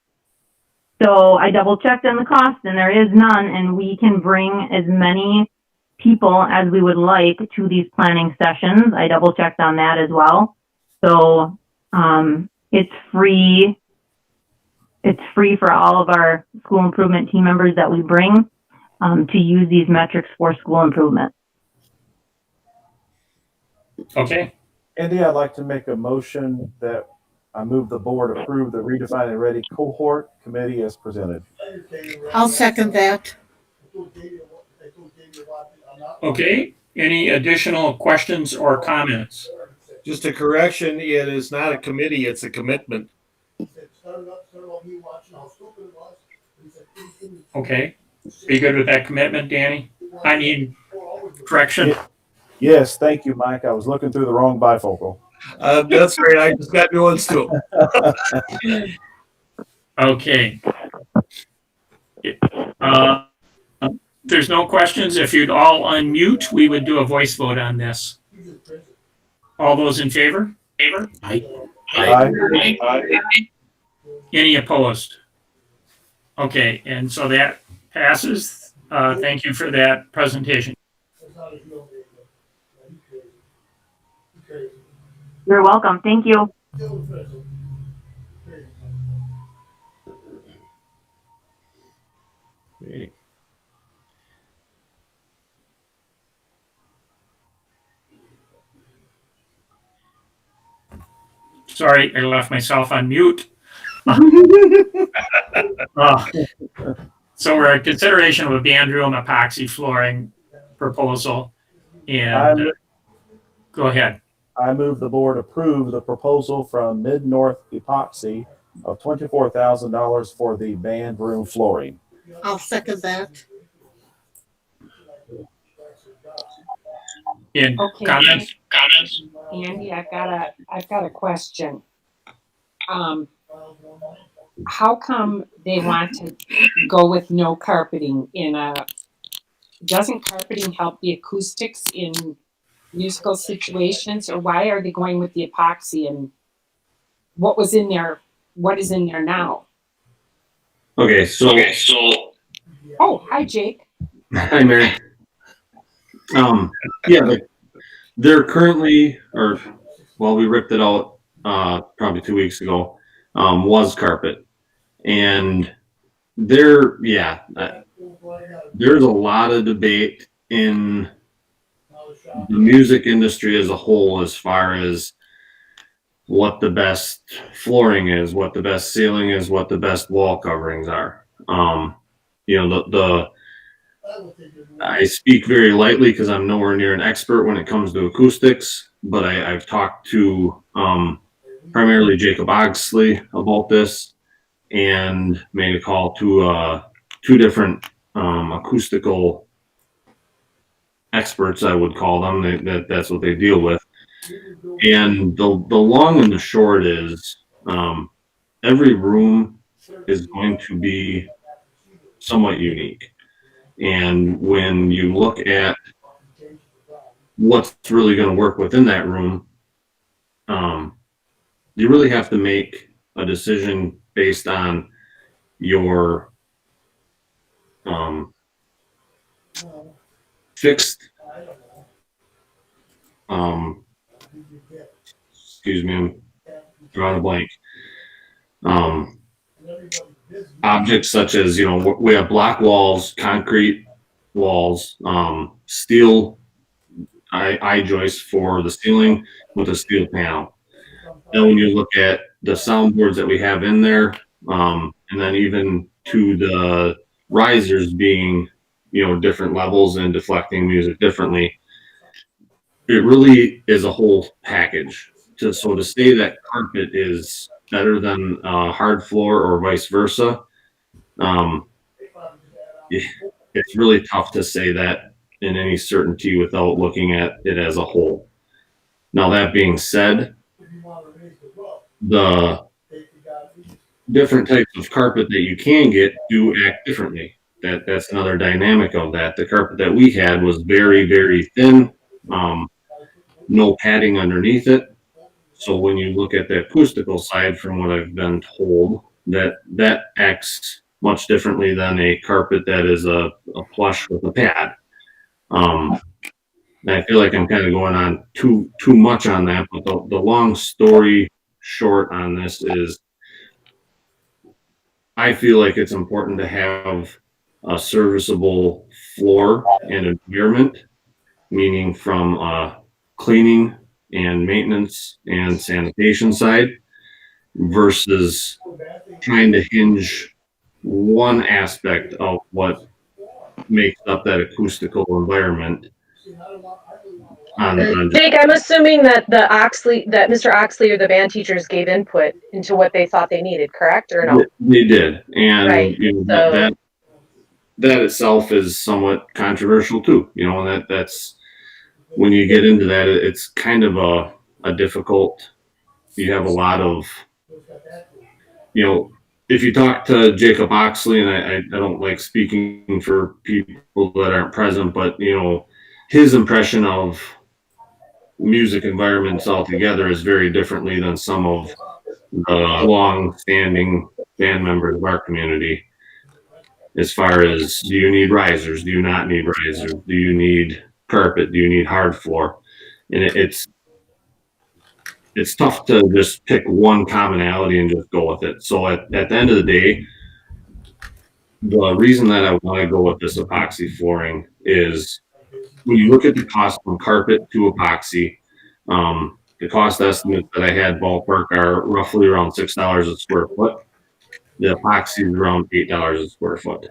So I double checked on the cost and there is none, and we can bring as many people as we would like to these planning sessions. I double checked on that as well. So it's free. It's free for all of our school improvement team members that we bring to use these metrics for school improvement. Okay. Andy, I'd like to make a motion that I move the board approve the Redefining Ready cohort committee as presented. I'll second that. Okay. Any additional questions or comments? Just a correction, it is not a committee, it's a commitment. Okay. Are you good with that commitment, Danny? I mean, correction. Yes, thank you, Mike. I was looking through the wrong bifocal. That's great. I just got new ones too. Okay. There's no questions. If you'd all unmute, we would do a voice vote on this. All those in favor? Aye. Aye. Any opposed? Okay, and so that passes. Thank you for that presentation. You're welcome. Thank you. Okay. Sorry, I left myself on mute. So we're in consideration of a band room epoxy flooring proposal. And go ahead. I move the board approve the proposal from Mid-North Epoxy of $24,000 for the band room flooring. I'll second that. In Okay. comments? Andy, I've got a question. How come they want to go with no carpeting doesn't carpeting help the acoustics in musical situations, or why are they going with the epoxy, and what is in there now? Okay, so Oh, hi Jake. hi Mary. Yeah, they're currently, we ripped it out probably 2 weeks ago. Was carpet, and there's a lot of debate in the music industry as a whole as far as what the best flooring is, what the best ceiling is, what the best wall coverings are. You know, I speak very lightly because I'm nowhere near an expert when it comes to acoustics, but I've talked to primarily Jacob Oxley about this and made a call to two different acoustical experts, I would call them. That's what they deal with. And the long and the short is every room is going to be somewhat unique. And when you look at what's really going to work within that room, you really have to make a decision based on your fixed excuse me, I'm drawing a blank. Objects such as, you know, we have block walls, concrete walls, steel eye joists for the ceiling with a steel panel. And when you look at the soundboards that we have in there, and then even to the risers being, you know, different levels and deflecting music differently, it really is a whole package. So to say that carpet is better than hard floor or vice versa, it's really tough to say that in any certainty without looking at it as a whole. Now, that being said, the different types of carpet that you can get do act differently. That's another dynamic of that. The carpet that we had was very, very thin, no padding underneath it. So when you look at the acoustical side, from what I've been told, that acts much differently than a carpet that is a plush with a pad. I feel like I'm kind of going on too much on that, but the long story short on this is I feel like it's important to have a serviceable floor and environment, meaning from cleaning and maintenance and sanitation side versus trying to hinge one aspect of what makes up that acoustical environment on Jake, I'm assuming that Mr. Oxley or the band teachers gave input into what they thought they needed, correct or no? They did, and Right, you know, that itself is somewhat controversial too. You know, and that's when you get into that, it's kind of a difficult. You have a lot of, you know, if you talk to Jacob Oxley, and I don't like speaking for people that aren't present, but you know, his impression of music environments altogether is very differently than some of the long-standing band members of our community. As far as, do you need risers? Do you not need risers? Do you need carpet? Do you need hard floor? And it's tough to just pick one commonality and just go with it. So at the end of the day, the reason that I want to go with this epoxy flooring is when you look at the cost from carpet to epoxy, the cost estimates that I had ballpark are roughly around $6 a square foot. The epoxy is around $8 a square foot.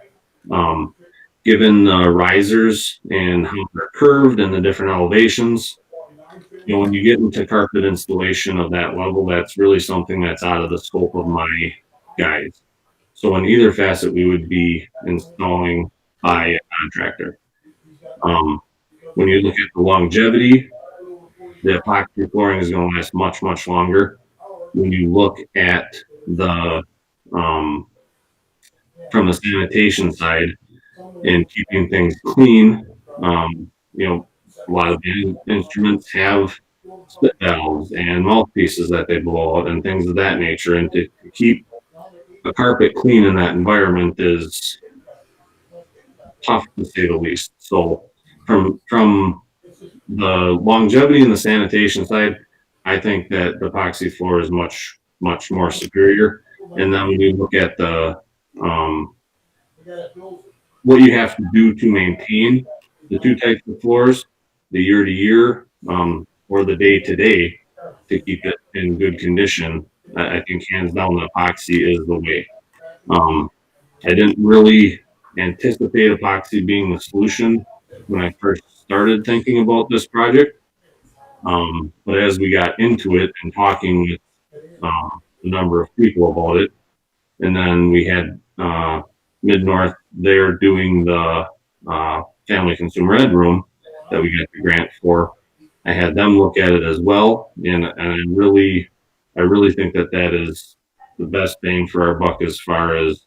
Given the risers and how they're curved and the different elevations, you know, when you get into carpet installation of that level, that's really something that's out of the scope of my guys. So in either facet, we would be installing by a contractor. When you look at the longevity, the epoxy flooring is going to last much, much longer. When you look at the from the sanitation side and keeping things clean, you know, a lot of the instruments have spit valves and mouthpieces that they blow out and things of that nature. And to keep a carpet clean in that environment is tough to say the least. So from the longevity and the sanitation side, I think that the epoxy floor is much, much more superior. And then when you look at the what you have to do to maintain the two types of floors, the year to year, or the day to day, to keep it in good condition. I think hands down the epoxy is the way. I didn't really anticipate epoxy being the solution when I first started thinking about this project. But as we got into it and talking with a number of people about it, and then we had Mid-North there doing the Family Consumer Ed room that we got the grant for. I had them look at it as well, and I really think that that is the best bang for our buck as far as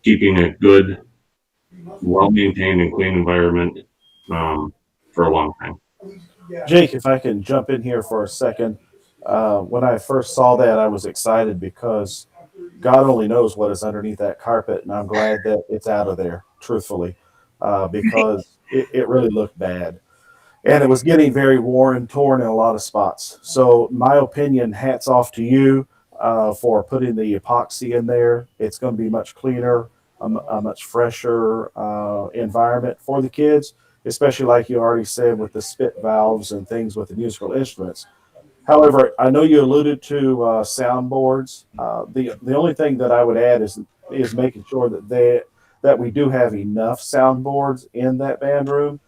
keeping a good, well-maintained and clean environment for a long time. Jake, if I can jump in here for a second. When I first saw that, I was excited because God only knows what is underneath that carpet, and I'm glad that it's out of there, truthfully, because it really looked bad. And it was getting very worn, torn in a lot of spots. So my opinion, hats off to you for putting the epoxy in there. It's going to be much cleaner, a much fresher environment for the kids, especially like you already said with the spit valves and things with the musical instruments. However, I know you alluded to soundboards. The only thing that I would add is making sure that we do have enough soundboards in that band room,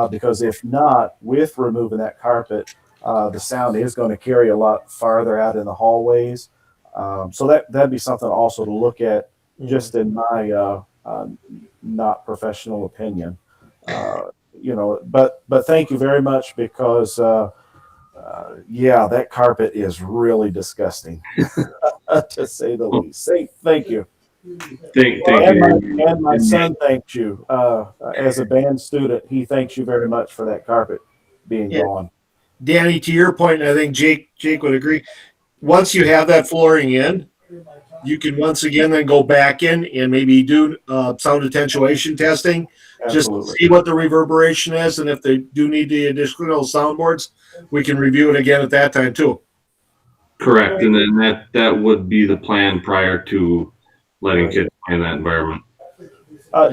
because if not, with removing that carpet, the sound is going to carry a lot farther out in the hallways. So that'd be something also to look at, just in my not professional opinion. But thank you very much, because yeah, that carpet is really disgusting, to say the least. Thank you. Thank you. And my son thanks you. As a band student, he thanks you very much for that carpet being gone. Danny, to your point, and I think Jake would agree, once you have that flooring in, you can once again then go back in and maybe do sound attenuation testing. Absolutely. Just see what the reverberation is, and if they do need the additional soundboards, we can review it again at that time too. Correct, and then that would be the plan prior to letting kids in that environment.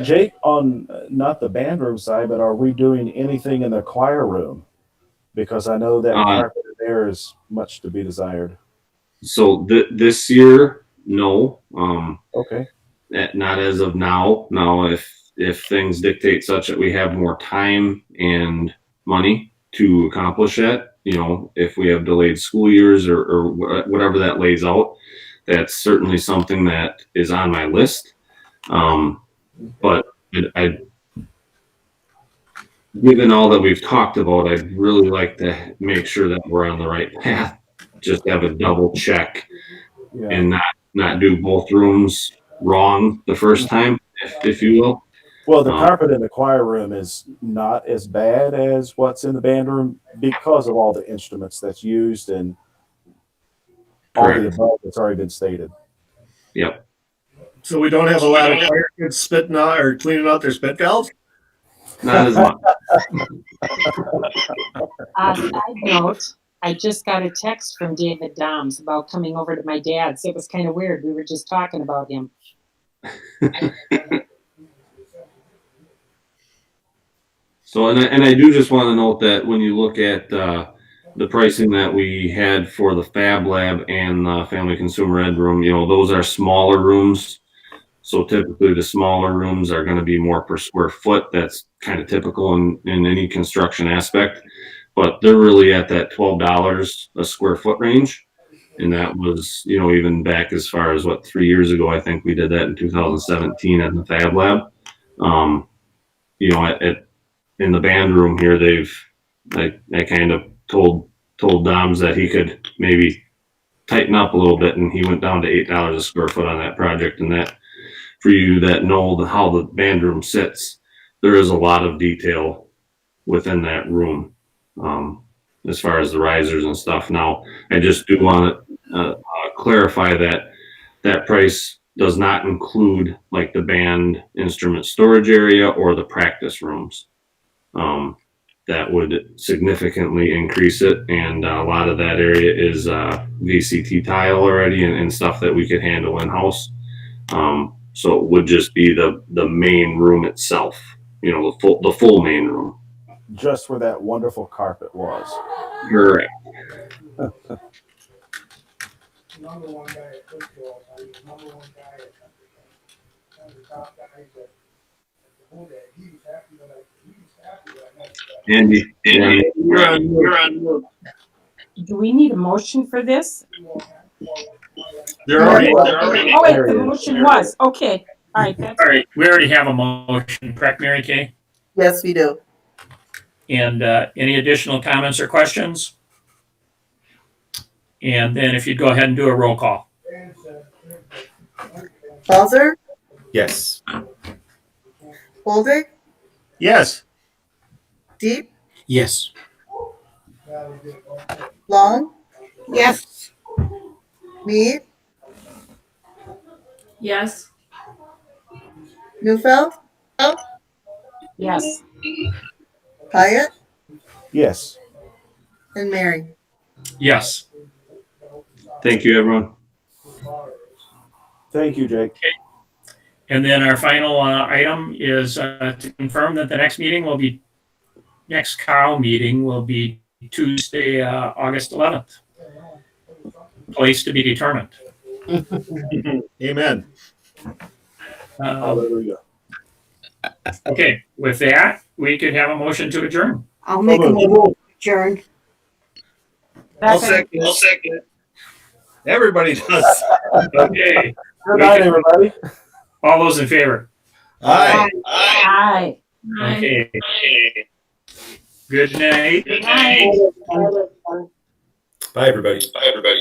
Jake, on not the band room side, but are we doing anything in the choir room? Because I know that carpet there is much to be desired. So this year, no. Okay. Not as of now. Now, if things dictate such that we have more time and money to accomplish that, if we have delayed school years or whatever that lays out, that's certainly something that is on my list. But given all that we've talked about, I'd really like to make sure that we're on the right path. Just have a double check and not do both rooms wrong the first time, if you will. Well, the carpet in the choir room is not as bad as what's in the band room because of all the instruments that's used and all the above that's already been stated. Yep. So we don't have a lot of choir kids spitting out or cleaning out their spit valves? Not as much. Side note, I just got a text from David Doms about coming over to my dad's. It was kind of weird. We were just talking about him. So, and I do just want to note that when you look at the pricing that we had for the Fab Lab and the Family Consumer Ed room, those are smaller rooms. So typically the smaller rooms are going to be more per square foot. That's kind of typical in any construction aspect, but they're really at that $12 a square foot range. And that was, even back as far as 3 years ago, I think we did that in 2017 at the Fab Lab. In the band room here, I kind of told Doms that he could maybe tighten up a little bit, and he went down to $8 a square foot on that project. And that, for you that know how the band room sits, there is a lot of detail within that room, as far as the risers and stuff. Now, I just do want to clarify that price does not include like the band instrument storage area or the practice rooms. That would significantly increase it, and a lot of that area is VCT tile already and stuff that we could handle in-house. So it would just be the main room itself, you know, the full main room. Just where that wonderful carpet was. Correct. Andy, you're on. Do we need a motion for this? They're already, they're already. Oh, wait, the motion was, okay. All right, that's All right, we already have a motion, correct, Mary Kay? Yes, we do. And any additional comments or questions? And then if you'd go ahead and do a roll call. Balzer, Yes. Holder, Yes. Deep, Yes. Long, Yes. Mead, Yes. Newfeld, yes. Hyatt, Yes. and Mary. Yes. Thank you, everyone. Thank you, Jake. And then our final item is to confirm that the next COW meeting will be Tuesday, August 11th. Place to be determined. Amen. Hallelujah. Okay, with that, we could have a motion to adjourn. I'll make a motion to adjourn. I'll second. Everybody does. Okay. Good night, everybody. All those in favor? Aye. Aye. Okay. Good night. Good night. Bye, everybody. Bye, everybody.